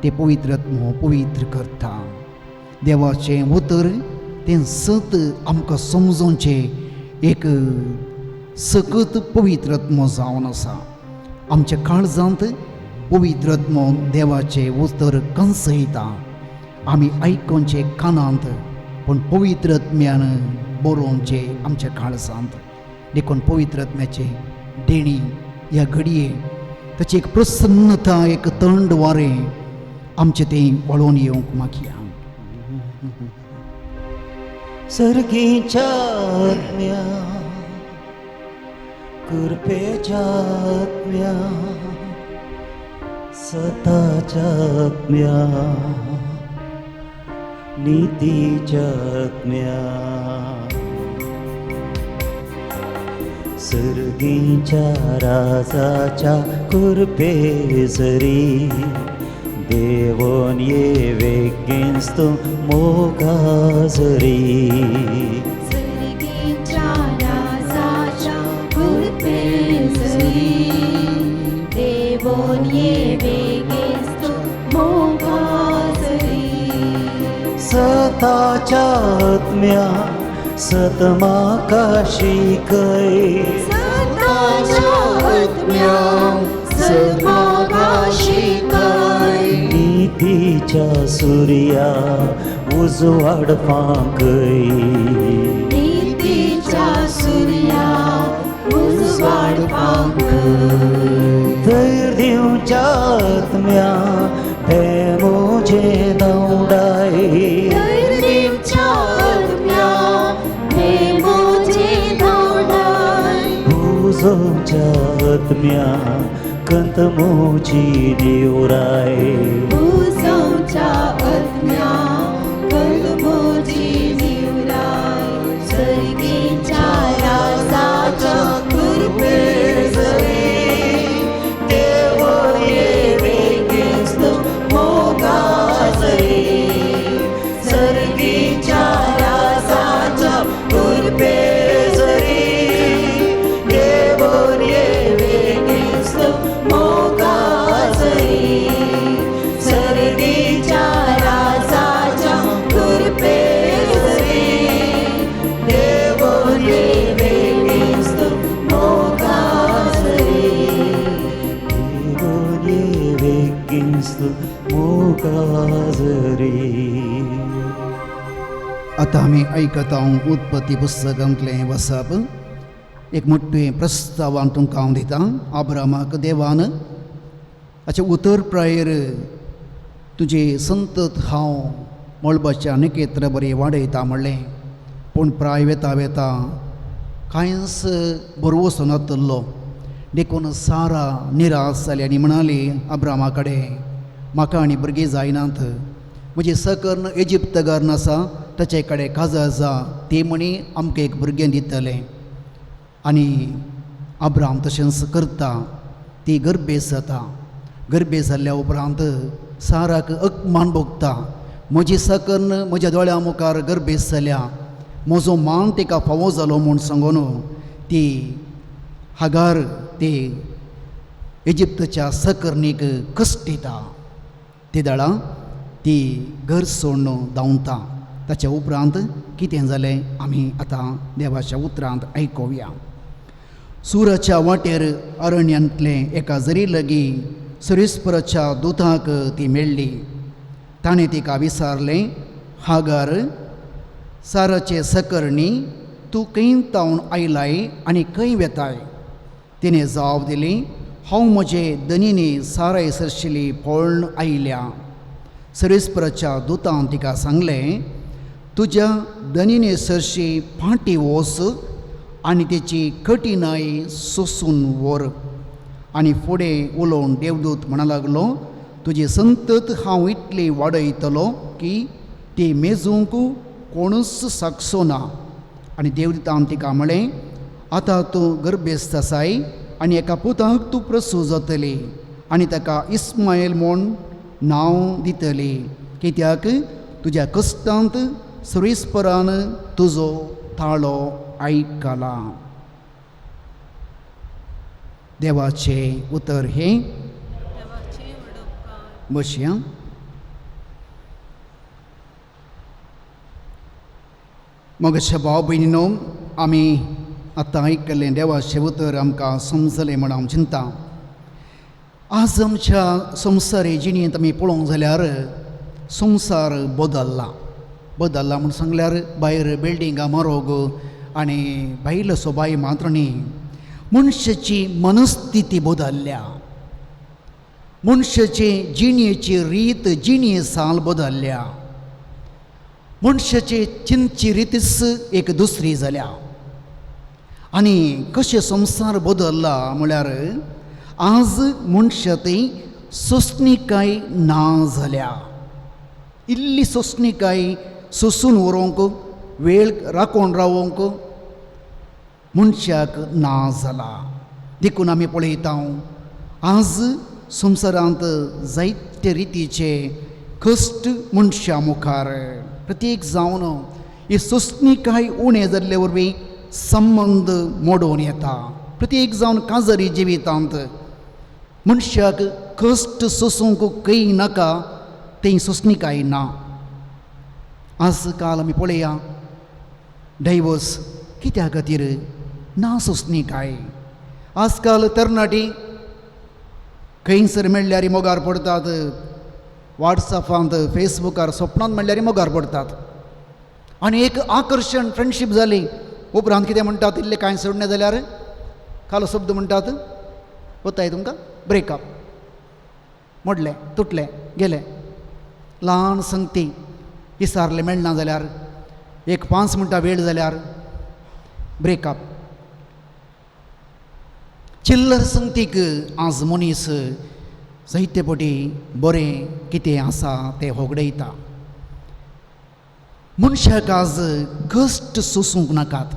तें पवित्र आत्मो पवित्र करता. देवाचें उतर तें सत आमकां समजोवचें एक सकत पवित्र आत्मो जावन आसा. आमच्या काळजांत पवित्र आत्मो देवाचें उतर कंसयता. आमी आयकोनचे कानांत पण पवित्र आत्म्यान बरोवचें आमच्या काळजांत. देखून पवित्र आत्म्याचे देणी ह्या घडये ताची एक प्रसन्नता एक थंड वारें आमचें तें वळोवन येवंक मागया. सर्गीच्या आत्म्या कृपेच्या आत्म्या सताच्या आत्म्या नीतीच्या आत्म्या सर्गीच्या राजाच्या कृपे जरी देवोन ये वेगेंस्तो मोगाजरी सर्गीच्या राजाच्या कृपेजरी देवोन ये वेगेस्तो मोगाजरी सताच्या आत्म्या सतमाकाशी कै सताच्या आत्म्या सतमाकाशी कै नीतीच्या सूर्या उजवाड फांकय नीतीच्या सूर्या उजवाड धैर्यच्या आत्म्या भेमोजे दौडाय धैर्यच्या आत्म्या भेमोजे दौडाय भुजोच्या आत्म्या कंतमोची निवराय भुजोच्या आत्म्या कंतमोची निवराय सर्गीच्या राजाच्या कृपेजरी देवोन ये वेगेस्तो मोगाजरी सर्गीच्या राजाच्या कृपेजरी देवोन ये वेगेस्तो मोगाजरी सर्गीच्या राजाच्या कृपेजरी देवोन ये वेगेस्तो मोगाजरी देवोन ये वेगेंस्तो मोगाजरी. आतां आमी आयकता उत्पत्ती पुस्तकांतलें वचप. एक मोठें प्रस्तावान तुमकां हांव दितां. अब्रामाक देवान हाचे उतर प्रायेर तुजे संतत हांव मळबाच्या नखेत्र बरें वाडयता म्हणलें. पूण प्राय वेता वेता कांयच बरो वचनातलो. देखून सारा निराश जाली आनी म्हणाली अब्रामा कडेन म्हाका आनी भुरगीं जायनात. म्हजी सकर्न इजिप्तगारन आसा ताचे कडेन काजार आसा ती म्हणी आमकां एक भुरगें दितलें. आनी अब्राम तशेंच करता. ती गर्भेस जाता. गर्भेस जाल्ल्या उपरांत साराक मान भोगता. म्हजी सकर्न म्हज्या दोळ्या मुखार गर्भेस जाल्या. म्हजो मान तिका फावो जालो म्हूण सांगून ती हागार ती इजिप्तच्या सकर्नीक कश्ट दिता. ते दाळा ती घर सोडून धांवता. ताच्या उपरांत कितें जालें आमी आतां देवाच्या उतरांत आयकुया. सुराच्या वाटेर अरण्यांतलें एका जरी लागीं सरेस्पराच्या दुताक ती मेळ्ळी. ताणें तिका विचारलें हागार साराचे सकर्णी तूं खंय तावन आयलाय आनी खंय वेताय. तिणें जाप दिली हांव म्हजे दनीनी साराय सरशिल्ली पळोवन आयल्या. सरेस्पराच्या दुतान तिका सांगलें तुज्या दनीने सरशी फाटी वच आनी तेची कठिनाय सोंसून व्हर. आनी फुडें उलोवन देवदूत म्हणा लागलो तुजी संतत हांव इतली वाडयतलो की ती मेजूंक कोणूच सागचो ना. आनी देवदूतान तिका म्हळें आतां तूं गर्भेस्त आसाय आनी एका पुताक तूं प्रसूव जातली आनी ताका इस्मायल म्हूण नांव दितली कित्याक तुज्या कश्टांत सरेस्परान तुजो ताळो आयकला. देवाचें उतर हें बसया. मोगाच्या भाव भयणीनो आमी आतां आयकल्लें देवाचें उतर आमकां समजलें म्हण हांव चिंता. आज आमच्या संवसारी जिणेंत आमी पळोवंक जाल्यार संवसार बदल्ला. बदल्ला म्हूण सांगल्यार भायर बिल्डिंगां म्हारग आनी भायलो सोबाय मात्र न्ही मनशाची मनस्थिती बदलल्या मनशाची जिणेची रीत जिणे साल बदलल्या मनशाची चिंतची रितीच एक दुसरी जाल्या आनी कशें संवसार बदलला म्हळ्यार आज मनशाची सोंसणीकाय ना जाल्या इल्ली सोंसणीकाय सोंसून व्हरूंक वेळ राखून रावूंक मनशाक ना जाला देखून आमी पळयता आज संवसारांत जायते रितीचे कश्ट मनशा मुखार प्रत्येक जावन ही सोंसणीकाय उणें जाल्ले वरवीं संबंद मोडून येता प्रत्येक जावन काजरी जिवितांत मनशाक कश्ट सोंसूंक खंय नाका तें सोंसणीकाय ना आज काल आमी पळया डायवोर्स कित्या खातीर ना सोंसणीकाय आज काल तरणाटी खंयसर मेळ्ळ्यार मोगार पडटात वॉट्सॅपांत फेसबुकार स्वप्नांत मेळ्ळ्यार मोगार पडटात आनी एक आकर्शण फ्रेंडशीप जाली उपरांत कितें म्हणटात इल्लें कांय सोडणें जाल्यार कालो शब्द म्हणटात वताय तुमकां ब्रेकअप मोडलें तुटलें गेलें ल्हान संगती विसारलें मेळना जाल्यार एक 5 मिनटां वेळ जाल्यार ब्रेकअप चिल्लर संगतीक आज मनीस जायते फावटी बरें कितें आसा तें होगडयता मनशाक आज कश्ट सोंसूंक नाकात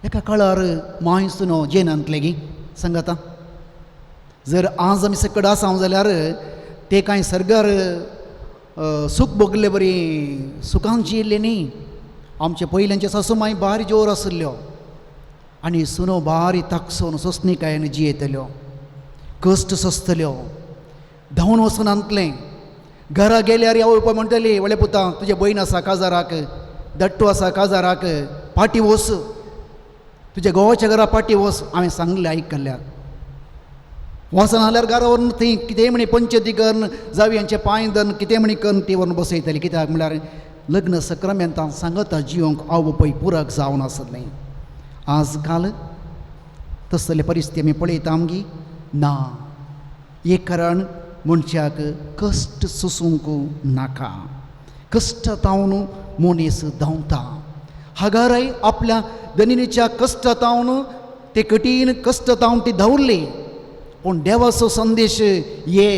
एका काळार माय सुनो जेनांतले गी सांगाता जर आज आमी सकड आसा जाल्यार ते कांय सरगार सूख भोगले बरी सुखान जियेल्ले न्ही आमचे पयल्यांचे सासू माय बारी जोर आसल्यो आनी सुनो बारी ताकसोन सोंसणीकायेन जियेतल्यो कश्ट सोंसतल्यो धांवन वचून आणतलें घरा गेल्यार आवय बापाय म्हणटली वळे पुता तुजे भयण आसा काजाराक दट्टू आसा काजाराक पाटी वच तुज्या घोवाच्या घरा पाटी वच हांवें सांगलें आयकल्ल्यार वचना जाल्यार घरा व्हरून थंय कितेंय म्हणी पंचती करन जावयांचे पांय धरून कितें म्हणी करून ती व्हरून बसयतली कित्याक म्हळ्यार लग्न सक्रामेंतान सांगता जिवंक आवय बापाय पुराक जावन आसलें आज काल तसले परिस्थिती आमी पळयता आमगी ना एक कारण मनशाक कश्ट सोंसूंक नाका कश्टांतावन मनीस धांवता हागाराय आपल्या दनिनीच्या कश्टांतावन ते कठीण कश्टांतावन ती धांवली पूण देवाचो संदेश ये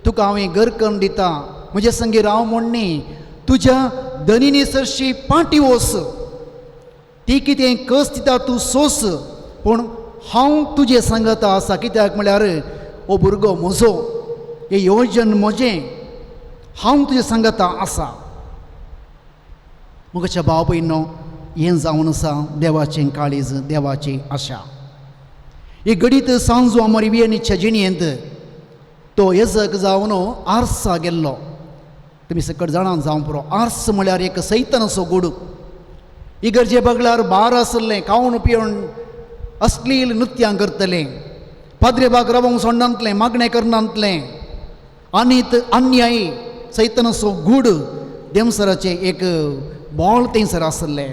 तुका हांवें घर करून दिता म्हजे संगी राव म्हणनी तुज्या दनिनी सरशी पाटी वच ती कितें कश्ट दिता तूं सोंस पूण हांव तुजे सांगता आसा कित्याक म्हळ्यार ओ भुरगो म्हजो हे येवजन म्हजें हांव तुजें सांगता आसा म्हज्या भाव भयणो हें जावन आसा देवाचें काळीज देवाची आशा एक घडीत सांजो आमरी वियेनीच्या जिणयेंत तो येजक जावन आर्सा गेल्लो तुमी सकट जाणां जावं पुरो आर्स म्हळ्यार एक सैतानाचो गूड इगर्जे बगल्यार बार आसलें खावन पिवन अश्लील नृत्यां करतलें पाद्रेबाग रावोंक सोडनातलें मागणें करनातलें आनीत अन्यायी सैतानाचो गूड देमसराचें एक बोळ थंयसर आसलें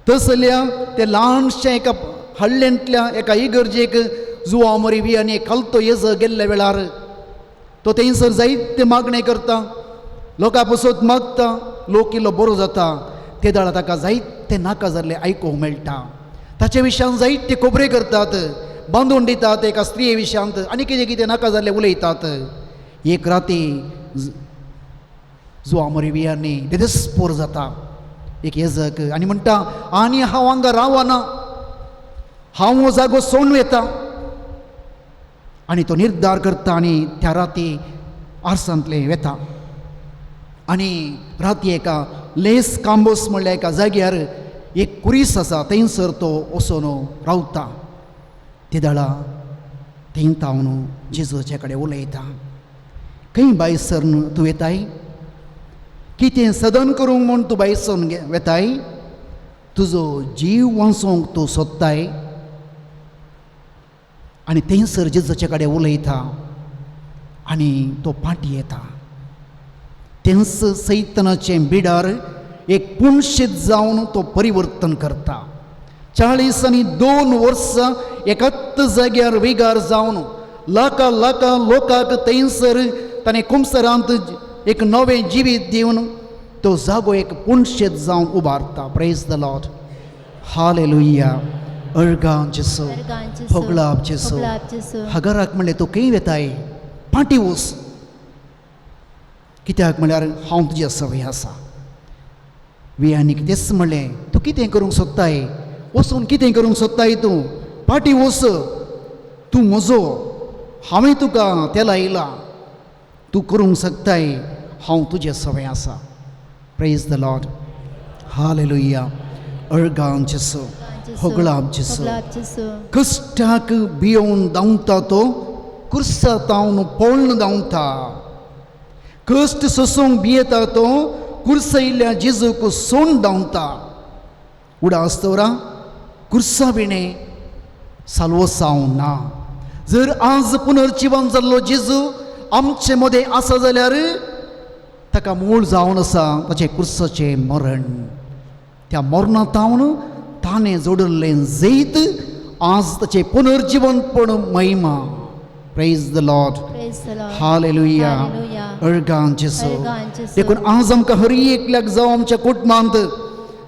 तसल्या ते ल्हानशें एका हळ्ळेंतल्या एका इगर्जेक जुवा मरिवी आनी एक खालतो येज गेल्ल्या वेळार तो थंयसर जायते मागणें करता लोकां पसत मागता लोक इल्लो बरो जाता ते दाळा ताका जायते नाका जाल्ले आयकूंक मेळटा ताचे विशयान जायते खोबरे करतात बांदून दितात एका स्त्रिये विशयांत आनी कितें कितें नाका जाल्लें उलयतात एक राती जुवा मरिवियांनी बेदस्पोर जाता एक येजक आनी म्हणटा आनी हांव हांगा रावना हांव हो जागो सोडून वता आनी तो निर्धार करता आनी त्या राती आर्सांतले वेता आनी राती एका लेस कांबोस म्हणल्या एका जाग्यार एक कुरीस आसा थंयसर तो वचून रावता ते दाळा थंय तावन जेजूचे कडेन उलयता खंय भायर सरन तूं येताय कितें सदन करूंक म्हूण तूं भायर सरून वेताय तुजो जीव वाचोवंक तूं सोदताय आनी थंयसर जेजूचे कडेन उलयता आनी तो फाटी येता तेंच सैतानाचें बिडार एक पुणशीत जावन तो परिवर्तन करता. 42 वर्सां एकाच जाग्यार वेगार जावन लाखां लोकांक थंयसर ताणें कुमसरांत एक नवें जिवीत दिवन तो जागो एक पुणशीत जावन उबारता. Praise the lord. हालेलुया. अर्गां जेसो फोगलाप जेसो. हगाराक म्हणलें तूं खंय वेताय? फाटीं वच. कित्याक म्हळ्यार हांव तुज्या सवय आसा. वियांनी कितेंच म्हणलें, तूं कितें करूंक सोदताय? वचून कितें करूंक सोदताय तूं? फाटीं वच. तूं म्हजो, हांवें तुका तेला येयला. तूं करूंक शकताय, हांव तुज्या सवय आसा. Praise the lord. हालेलुया. अर्गां जेसो होगलाप जेसो. कश्टाक भियोन धांवता तो कुर्सा तावन पळोवन धांवता. कश्ट सोसूंक भियेता तो कुर्सयिल्ल्या जेजूक सोडून धांवता. उडा आसतोरा कुर्सा विणे साल्वसांव ना. जर आज पुनर्जीवन जाल्लो जेजू आमचे मदें आसा जाल्यार ताका मूळ जावन आसा ताचे कुर्साचें मरण. त्या मरणांतावन ताणें जोडिल्लें जैत आज ताचें पुनर्जीवनपण महिमा. Praise the lord. हालेलुया. अर्गां जेसो. देखून आज आमकां हर एकल्याक जावं आमच्या कुटुंबांत,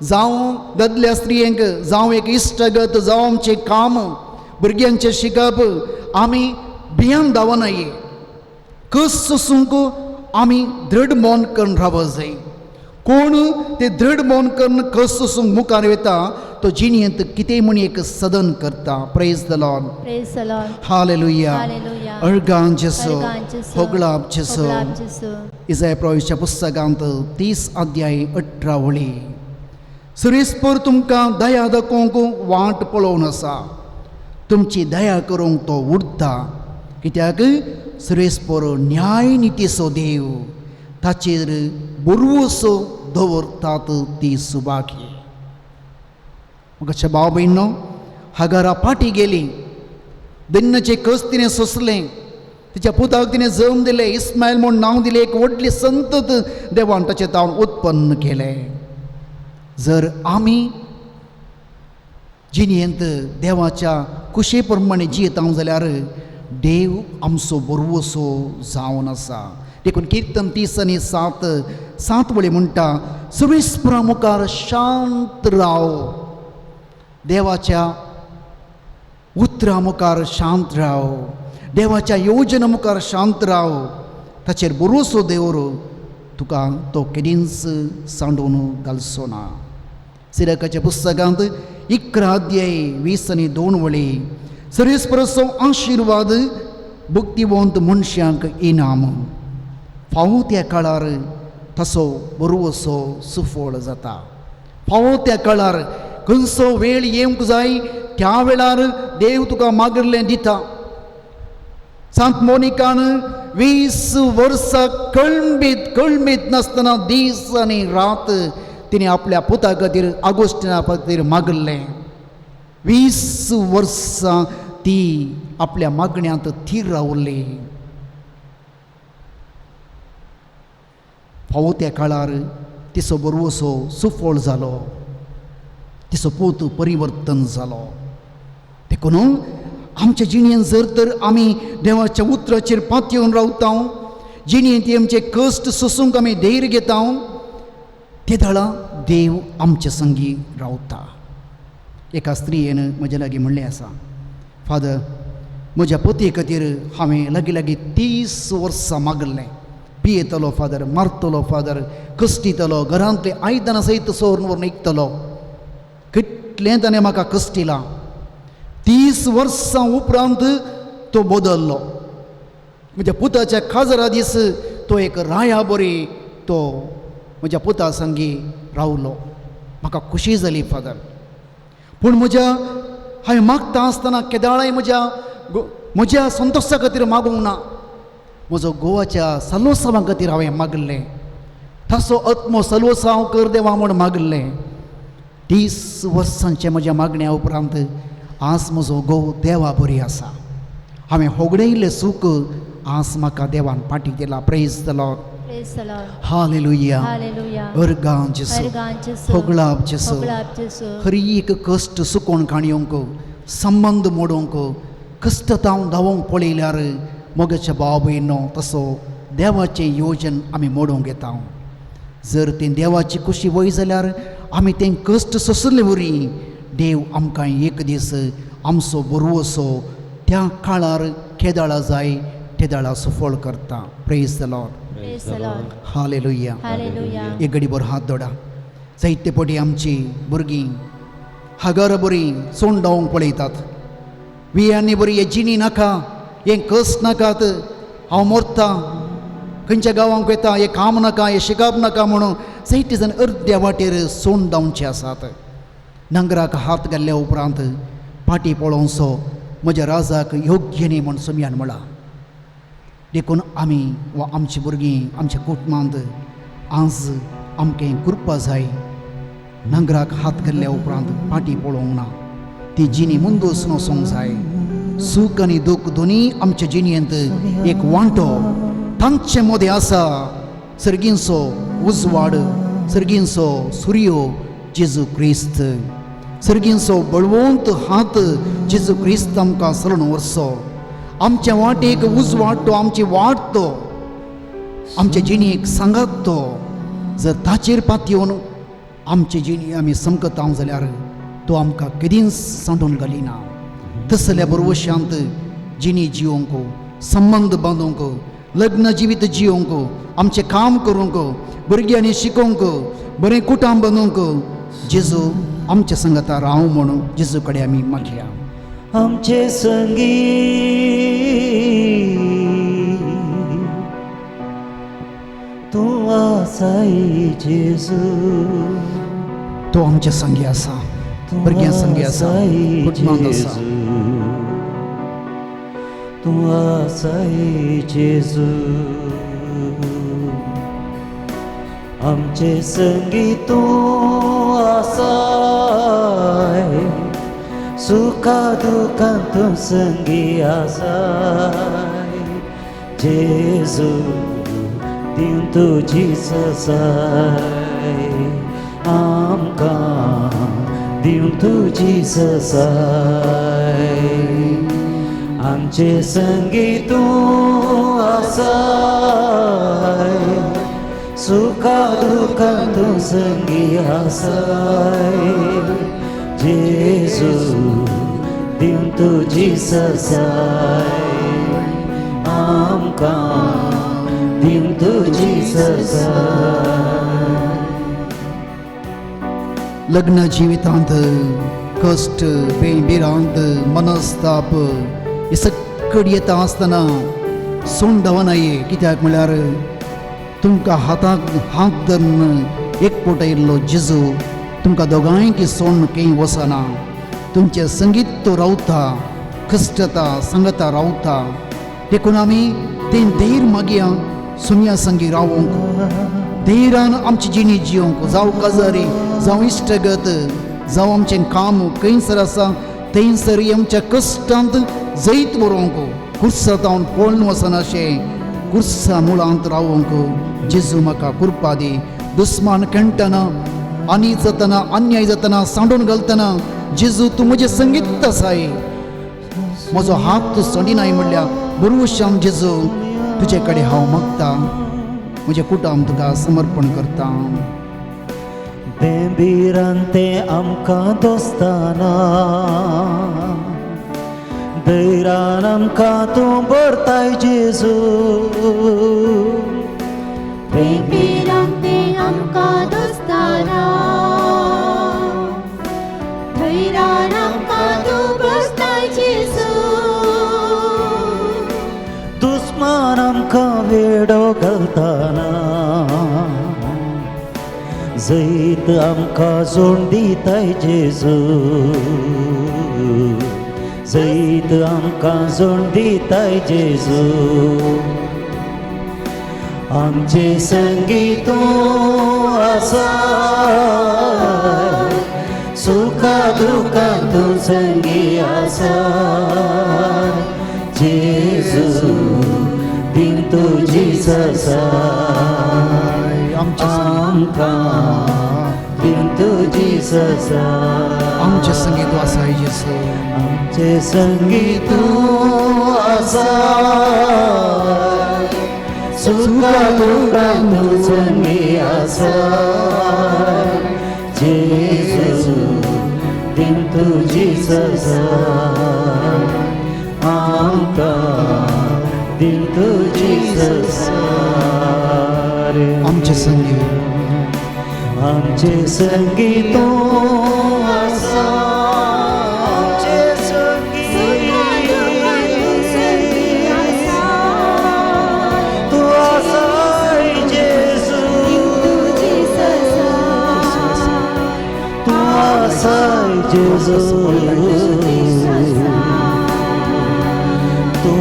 जावं दादल्या स्त्रियांक, जावं एक इश्टगत, जावं आमचें काम, भुरग्यांचें शिकप, आमी भियान धांव नये. कस सोसूंक आमी दृढ मन करून रावूंक जाय. कोण ते दृढ मन करून कस सोसूंक मुखार वता तो जिणेंत कितें म्हूण एक सदन करता. Praise the lord. हालेलुया. अर्गां जेसो होगलाप जेसो. इसाया प्रवादीच्या पुस्तकांत 30 अध्याय 18 वळी. सुरेस्पर तुमकां दया दाखोवंक वाट पळोवन आसा. तुमची दया करूंक तो उरता. कित्याक सुरेस्पर न्याय नितीचो देव. ताचेर भरवोसो दवरतात ती सुभागी. म्हाका भाव भयणो, हगारा फाटी गेली. दन्नाचें कस तिणें सोंसलें. तिच्या पुताक तिणें जल्म दिलें. इस्मायल म्हूण नांव दिलें. एक व्हडली संतत देवान ताचें तावन उत्पन्न केलें. जर आमी जिणेंत देवाच्या कुशे प्रमाणे जियेता जाल्यार देव आमचो बरवसो जावन आसा. देखून कीर्तन 30 आनी 7 वळी म्हणटा, सुरेस्परा मुखार शांत राव. देवाच्या उतरा मुखार शांत राव. देवाच्या योजना मुखार शांत राव. ताचेर बरवसो दवर. तुका तो केदींच सांडून घालचो ना. सिरकाच्या पुस्तकांत 11 अध्याय 20 आनी 2 वळी. सुरेस्पराचो आशिर्वाद भक्तिवंत मनशांक इनाम. फावो त्या काळार तसो बरवसो सुफळ जाता. फावो त्या काळार खंयचो वेळ येवंक जाय त्या वेळार देव तुका मागिल्लें दिता. सांत मोनिकान 20 वर्सां कळमीत नासतना दीस आनी रात तिणें आपल्या पुता खातीर, आगोस्टिना खातीर मागिल्लें. 20 वर्सां ती आपल्या मागण्यांत थीर रावली. फावो त्या काळार तिचो बरवसो सुफळ जालो. तिचो पूत परिवर्तन जालो. देखून आमच्या जिणेंत जर तर आमी देवाच्या उतराचेर पातयेवन रावता, जिणेंत आमचे कश्ट सोसूंक आमी धैर्य घेता, ते दाळा देव आमचे संगी रावता. एका स्त्रियेन म्हजे लागीं म्हणलें आसा, फादर, म्हज्या पती खातीर हांवें लागीं 30 वर्सां मागलें. पियेतलो फादर, मारतलो फादर, कश्टितलो, घरांतले आयदनां सयत सोरून व्हरून इकतलो. कितलें ताणें म्हाका कश्टिलां. 30 वर्सां उपरांत तो बदल्लो. म्हज्या पुताच्या काजरा दीस तो एक राया बरी तो म्हज्या पुता संगी रावलो. म्हाका खुशी जाली फादर. पूण हांवें मागता आसतना केदाळाय म्हज्या संतोशा खातीर मागूंक ना. म्हजो गोवाच्या सल्वसांवा खातीर हांवें मागलें. ताचो आत्मो सल्वसांव कर देवा म्हूण मागलें. 30 वर्सांचे म्हज्या मागण्या उपरांत आज म्हजो घोव देवा बरी आसा. हांवें होगडयिल्लें सूख आज म्हाका देवान पाटी दिला. Praise the Lord. Praise the Lord. Hallelujah. Hallelujah. अर्गां जेसु अर्गां जेसु, होगलाब जेसु होगलाब जेसु, हर एक कष्ट सुकोण काणयों को संबंध मोडों को कष्टतां दावों पळयल्यार मोगाच्या बाबेनो तसो देवाचें योजन आमी मोडूंक येता जर तें देवाची खुशी वय जाल्यार आमी तें कश्ट सोंसले वरी देव आमकां एक दीस आमचो बरोवसो त्या काळार केदाळा जाय तेदाळा सफळ करता. Praise the Lord. Praise the Lord. Hallelujah. Hallelujah. एक घडी बरो हात जोडा. जायते फावटी आमची भुरगीं हागार बरी सोंडावंक पळयतात. वियांनी बरी हे जिणी नाका, हें कस नाकात, हांव मोरता, खंयच्या गांवांक वयता, हें काम नाका, हें शिकप नाका म्हणून जायते जाण अर्द्या वाटेर सोंडावचे आसात. नांगराक हात घाल्ल्या उपरांत फाटी पळोवचो म्हज्या राजाक योग्य न्ही म्हूण सुमयान म्हणला. देखून आमी वा आमची भुरगीं आमच्या कुटुंबांत आज आमकें करपा जाय. नांगराक हात घाल्ल्या उपरांत फाटी पळोवंक ना, ती जिणी मुंदूस वचोंक जाय. सूख आनी दूख दोनी आमच्या जिणयेंत एक वांटो तांचे मदें आसा. सर्गींचो उजवाड, सर्गींचो सूर्य जेजू क्रिस्त, सर्गींचो बळवंत हात जेजू क्रिस्त आमकां सरून व्हरचो. आमच्या वाटेक उजवाड तो, आमची वाट तो, आमच्या जिणेक सांगात तो. जर ताचेर पातयेवन आमची जिणी आमी समकतांव जाल्यार तो आमकां केदींच सांडून घालिना. तसल्या बरोवशांत जिणी जिवंक, संबंध बांदूंक, लग्न जिवीत जिवंक, आमचें काम करूंक, भुरग्यांनी शिकोवंक, बरें कुटुंब बांदूंक जेजू आमच्या संगता राव म्हणून जेजू कडेन आमी मागया. आमचे संगी तूं आसाय जेजू, तो आमच्या संगी आसा, भुरग्यां संगी आसा, कुटुंबांत आसा. तूं आसाय जेजू, आमचे संगी तूं आसाय, सुखा दुखां तूं संगी आसाय जेजू, दिवन तुजी ससाय आमकां, दिवन तुजी ससाय. आमचे संगी तूं आसाय, सुखा दुखां तूं संगी आसाय जेजू, दिवन तुजी ससाय आमकां, दिवन तुजी ससाय. लग्न जिवितांत कश्ट, बेबिरांत, मनस्ताप हे सगळी येता आसतना सोंडाव नाये. कित्याक म्हळ्यार तुमकां हाताक हात धरून एकवोट येयल्लो जेजू तुमकां दोगांयकी सोडून खंय वचना. तुमचें संगीत तो रावता, कश्टता सांगता रावता. देखून आमी तें धैर्य मागया सुमया संगी रावूंक, धैर्यान आमची जिणी जिवंक, जावं काजारी, जावं इश्टगत, जावं आमचें काम खंयसर आसा थंयसर आमच्या कश्टांत जैत व्हरूंक, कुर्सांतावन पळोवन वचनाशें कुर्सा मुळांत रावूंक जेजू म्हाका कृपा दी. दुस्मान खेळटना, आनी जातना, अन्याय जातना, सांडून घालतना जेजू तूं म्हजें संगीत आसाय. म्हजो हात तूं सोडिनाय म्हणल्या बरोवशान जेजू तुजे कडेन हांव मागतां, म्हजें कुटुंब तुका समर्पण करता. बेबिरांते आमकां दोस्ताना, धैर्यान आमकां तूं भरताय जेजू. बेबिरांते आमकां दोस्ताना, धैर्यान आमकां तूं भरताय जेजू. दुस्मान आमकां वेडो घालतना, जैत आमकां जोड दिताय जेजू, जैत आमकां जोड दिताय जेजू. आमचे संगी तूं आसाय, सुखा दुखां तूं संगी आसाय जेजू, दिन तुझी ससाय आमकां दिन तुझी ससाय आमचे संगीत आसाय जेसू आमचे संगीत आसाय सुखा दुखां तू संगी आसाय जेजू दिन तुझी ससाय आमकां दिन तुझी ससाय आमचे संगीत आमचे संगीत आमचे संगीत तू आसाय जेजू तू आसाय जेजू तू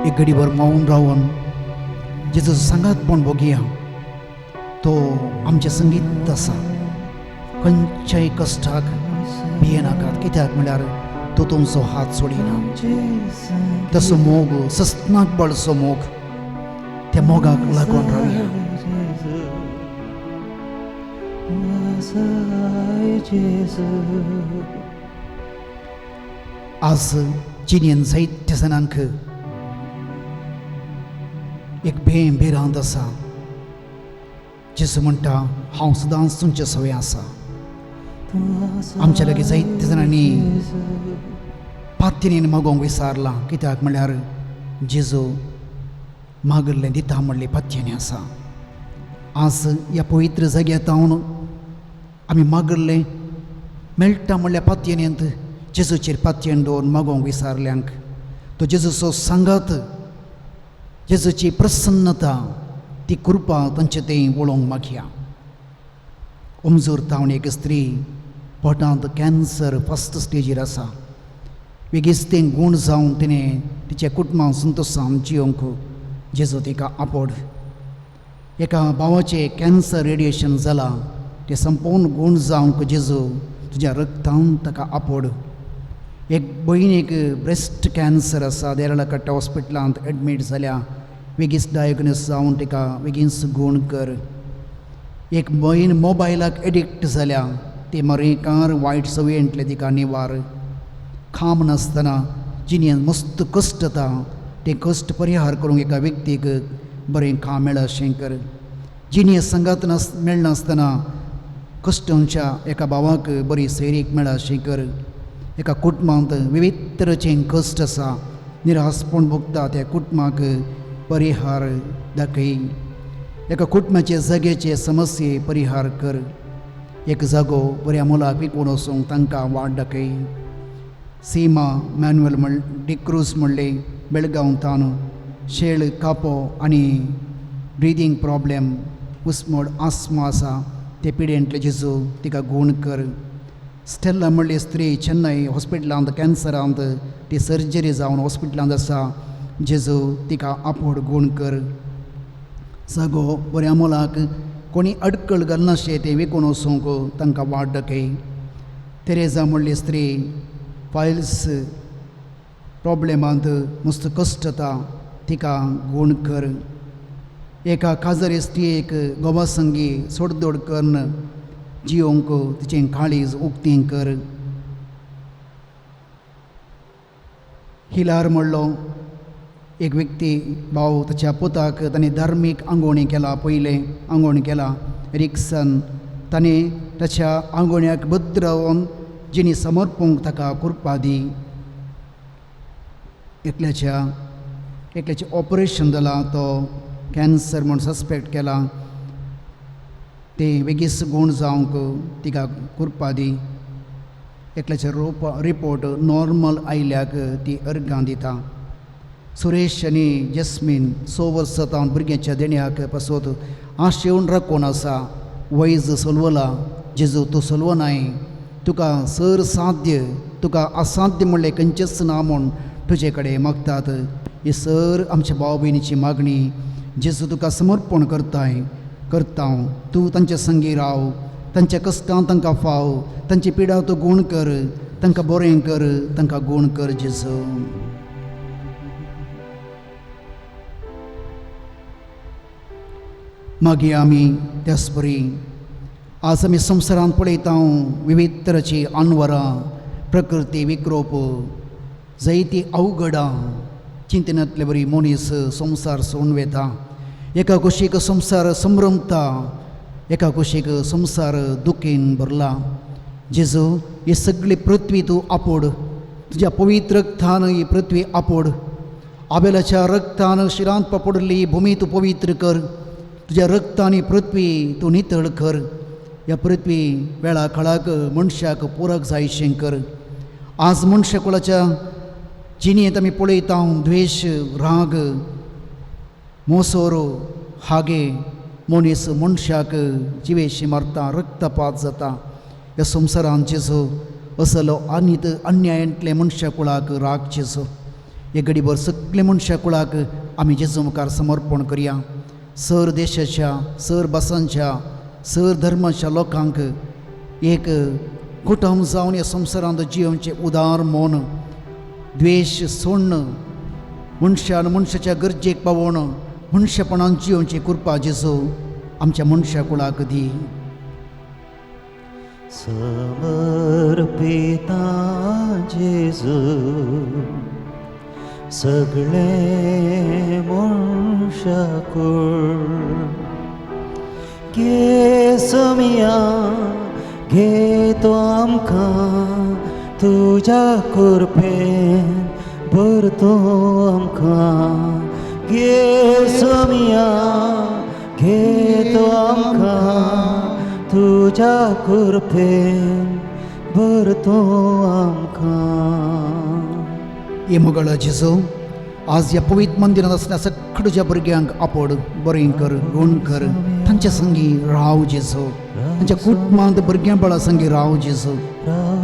एक घडीभर मौन राहून जेजू सांगातपण बघुया तो आमचे संगीत आसा खंयच्याय कश्टाक भियेनाकात कित्याक म्हळ्यार तो तुमचो हात सोडिना तसो मोग सस्तनाक बळसो मोग त्या मोगाक लागून रावया आज चिनयेन जायत्या जाणांक एक भेरांत आसा जेसू म्हणटा हांव सदांच तुमचे सवय आसा आमच्या लागीं जायत्या जाणांनी पातयेन मागोवंक विचारलां कित्याक म्हळ्यार जेजू मागल्लें दिता म्हणलें पातयेनी आसा आज ह्या पवित्र जाग्यार हांव आमी मागल्लें मेळटा म्हणल्या पातयेंत जेजूचेर पातयेन दवरून मागोवंक विचारल्यांक तो जेजूचो सांगात जेजूची प्रसन्नता ती कृपा तांचे थंय वळोवंक मागया उमजूर तावन एक स्त्री पोटांत कॅन्सर फस्ट स्टेजीर आसा वेगीच तें गूण जावन तिणें तिच्या कुटुंबाक संतोशान जियोंक जेजू तिका आपड एका भावाचें कॅन्सर रेडिएशन जालां तें संपूर्ण गूण जावंक जेजू तुज्या रक्तान ताका आपड एक भयणीक ब्रेस्ट कॅन्सर आसा देरळकट्टा हॉस्पिटलांत एडमीट जाल्या बेगीच डायग्नोस जावन तिका बेगीनच गूण कर एक भयण मोबायलाक एडिक्ट जाल्या ते मरेकार वायट सवयेंतले तिका निवार खाम नासतना जिणेंत मस्त कश्ट येता ते कश्ट परिहार करूंक एका व्यक्तीक बरें खाम मेळ्ळा अशें कर जिणें संगात मेळनासतना कश्टांच्या एका भावाक बरी सैरीक मेळ्ळा अशें कर एका कुटुंबांत विविध तरेचें कश्ट आसा निरासपण भोगता त्या कुटुंबाक परिहार दाखय एका कुटुंबाचे जागेचे समस्ये परिहार कर एक जागो बऱ्या मोलाक विकून वचूंक तांकां वाट दाखय सीमा मॅन्युअल डिक्रूज म्हणले बेळगांवांतान शेळ कापो आनी ब्रिदींग प्रॉब्लेम उस्मोड आस्मा आसा ते पिडेंतले जेजू तिका गूण कर स्टेला म्हणली स्त्री चेन्नई हॉस्पिटलांत कॅन्सरांत ती सर्जरी जावन हॉस्पिटलांत आसा जेजू तिका आपोड गूण कर जागो बऱ्या मोलाक कोणी अडकळ घालनाशे ते विकून वचूंक तांकां वाट दाखय तेरेजा म्हणली स्त्री फायल्स प्रॉब्लेमांत मस्त कश्ट येता तिका गूण कर एका काजर इश्टीक गोवासंगी सोडदोड करून जियोंक तिचें काळीज उक्तीं कर हिलार म्हणलो एक व्यक्ती भाव ताच्या पुताक ताणें धार्मीक आंगवणी केला पयलें आंगवण केला रिक्सान ताणें ताच्या आंगवण्याक बद्द रावन जिणी समर्पूंक ताका कृपा दी एकल्याचें ऑपरेशन जालां तो कॅन्सर म्हूण सस्पेक्ट केला तें बेगीच गूण जावंक तिका कृपा दी एकल्याचे रिपोर्ट नॉर्मल आयल्याक ती अर्गां दिता सुरेश आनी जस्मीन 6 वर्सां तावन भुरग्याच्या देण्याक पासत आशेवन राखून आसा वैज सोलवला जेजू तूं सलवनाय तुका सर साध्य तुका असाध्य म्हणलें खंयचेच ना म्हूण तुजे कडेन मागतात. ही सर आमच्या भाव भयणीची मागणी जेजू तुका समर्पण करता. तूं तांचे संगी राव, तांच्या कश्टां तांकां फाव, तांची पिडा तूं गूण कर, तांकां बरें कर, तांकां गूण कर जेजू. मागीर आमी त्याच परी आज आमी संवसारांत पळयता विविध तरेची अनवरां, प्रकृती विक्रोप, जायतीं अवघडां, चिंतनांतले बरी मनीस संवसार सोडून वेता. एका कुशीक संवसार संभ्रमता, एका कुशीक संवसार दुखेन भरला. जेजू ही सगळी पृथ्वी तूं आपोड, तुज्या पवित्र रक्तान ही पृथ्वी आपोड. आबेलाच्या रक्तान शिरांत पपडली भुमी तूं पवित्र कर, तुज्या रक्तान ही पृथ्वी तूं नितळ कर. ह्या पृथ्वी वेळा काळाक मनशाक पुरक जायशें कर. आज मनशा कुळाच्या जिणेंत आमी पळयता द्वेश, राग, मोसोर, हागे, मनीस मनशाक जिवेशी मारता, रक्तपात जाता. ह्या संवसारांत जेजू असलो आनीत अन्यायांतले मनशा कुळाक राग जेजू. हे घडीभर सगळे मनशा कुळाक आमी जेजू मुखार समर्पण करया. सर देशाच्या, सर भासांच्या, सर धर्माच्या लोकांक एक कुटुंब जावन ह्या संवसारांत जिवनचें उदार मोन, द्वेश सोडणं, मनशान मनशाच्या गरजेक पावोवन मनशापणान जिवनची कृपा जेजू आमच्या मनशा कुळाक दी. समर्पिता जेजू सगळे मनशाकुळ, घे समिया घे तो आमकां तुज्या कृपेन भरतो आमकां. घे समिया घे तो आमकां तुज्या कृपेन भरतो आमकां. हे मोगळा जेजू आज ह्या पवित्र मंदिरांत आसल्या सगळ्या भुरग्यांक आपोड, बरें कर, गूण कर, तांच्या संगी राव जेजू. तांच्या कुटुंबांत भुरग्यां बाळा संगी राव जेजू.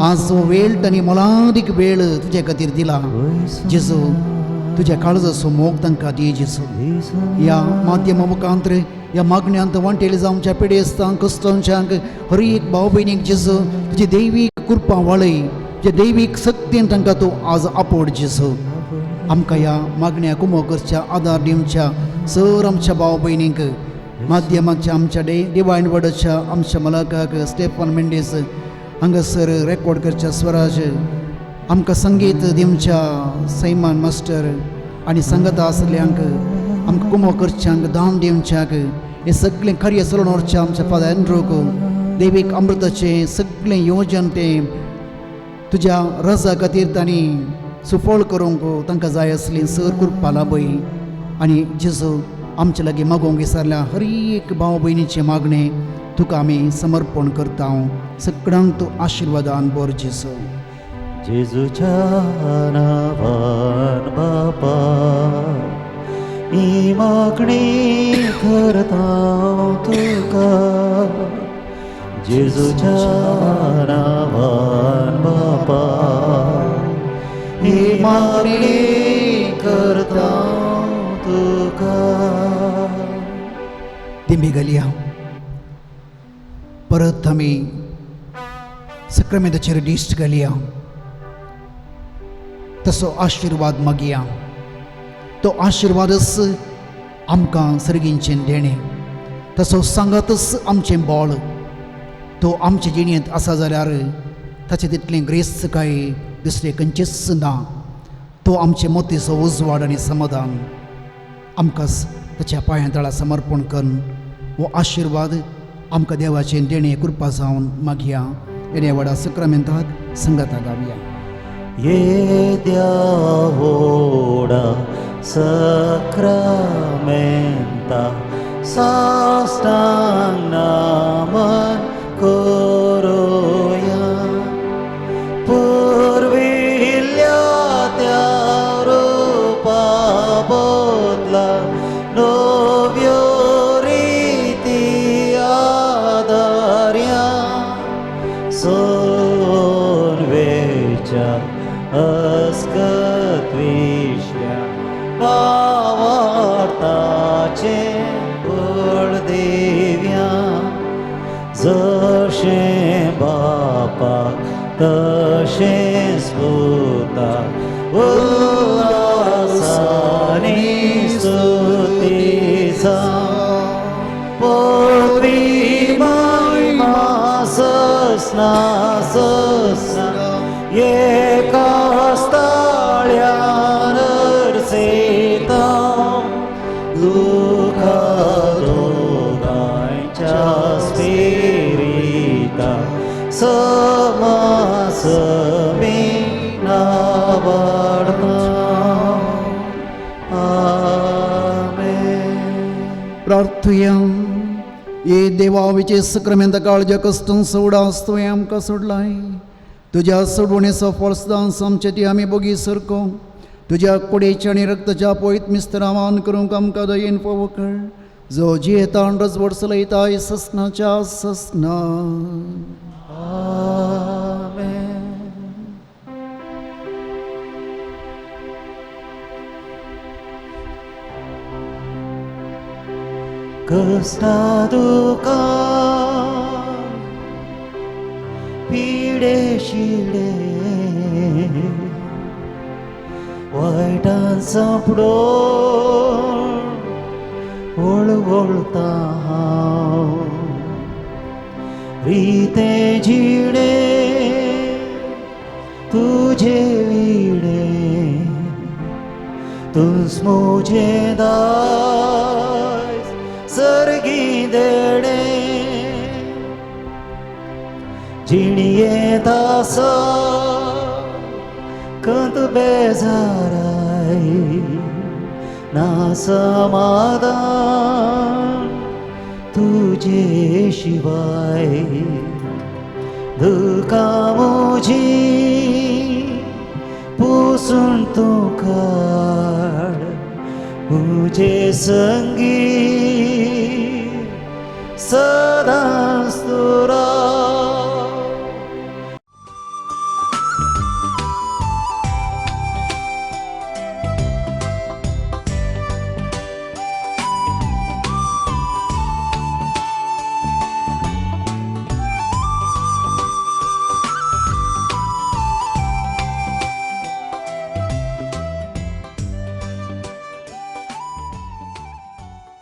आज हो वेळ तांणी मोलादीक वेळ तुजे खातीर दिला जेजू. तुज्या काळजाचो मोग तांकां दी जेजू. ह्या माध्यमा मुखांतर ह्या मागण्यांत वांटेले जावच्या पिडेस्तांक कश्टांच्यांक हर एक भाव भयणीक जेजू तुजी दैवीक कृपा वाळय, तुज्या दैवीक शक्तीन तांकां तूं आज आपोड जेजू. आमकां ह्या मागण्या कुमो करच्या, आदार दिवच्या सर आमच्या भाव भयणींक, माध्यमाच्या आमच्या डिवायन वर्डच्या आमच्या मलाकाक स्टेफन मेंडेस हांगासर रेकॉर्ड करच्या स्वराज, आमकां संगीत दिवच्या सैमान मास्टर आनी संगता आसल्यांक, आमकां कुमो करच्यांक, दान दिवच्याक, हे सगळें कार्य चलोवन व्हरचें आमच्या फादर एंड्रूक दैवीक अमृताचें सगळें योजन तें तुज्या रजा खातीर तांणी सुफळ करूंक तांकां जाय आसली सर कृपा लाभय. आनी जेजू आमचे लागीं मागोवंक विसरल्या हर एक भाव भयणीचे मागणें तुका आमी समर्पण करता. सगळ्यांक तूं आशिर्वादान भर जेजू. जेजूच्या नांवान बापा ही मागणी करता तुका. जेजूच्या नांवान बापा ही मागणी करता तुका. दिंबी घालया. परत आमी सक्रामेंताचेर दिश्ट घालया. तसो आशिर्वाद मागया. तो आशिर्वादच आमकां सर्गींचें देणें, तसो सांगातच आमचें बळ. तो आमचे जिणेंत आसा जाल्यार ताचें तितलें ग्रेस काय दुसरें खंयचेंच ना. तो आमचे मोतीचो उजवाड आनी समाधान. आमकां ताच्या पांया तळा समर्पण करून हो आशिर्वाद आमकां देवाचें देणें कृपा जावन मागया. येणे व्हडा सक्रामेंताक संगता गावया. ये द्यावोडा सक्रामेंता साष्टांग नमन करूया. पुर्विल्ल्या त्या रूपा बदला नव्यो रिती आदार्या. वार्ताचे बळ देव्या जशे बापाक तशें सुता उल्हासानी स्तुतीचा पवी महिमा ससना एका स्थळ्यार सेता दुखा दोगांच्या स्पिरिता समासमी नावाडता आमेन. प्रार्थुया. ये देवाविचे सक्रमेंत काळजा कस्तून सोडा आसतोय आमकां सोडलाय तुज्या सोडवणेचो फळसदान आमचे ती आमी बोगी सरको तुज्या कुडीच्या आनी रक्ताच्या पवित्र मिस्तरावान करूंक आमकां दयेन फोव कर जो जियेता आनी रजवड चलयता ससनाच्या ससना. आमेन. कष्टा दुका पिडे शिडे वायटान सापडोन वळवळता हांव रिते झिडे तुझे विडे तुस मोजे दायज सर्गी देडे जिणियेत आसा कंत बेजाराय ना समाधान तुझे शिवाय दुका मोजी पुसून तू काड मुझे संगी सदा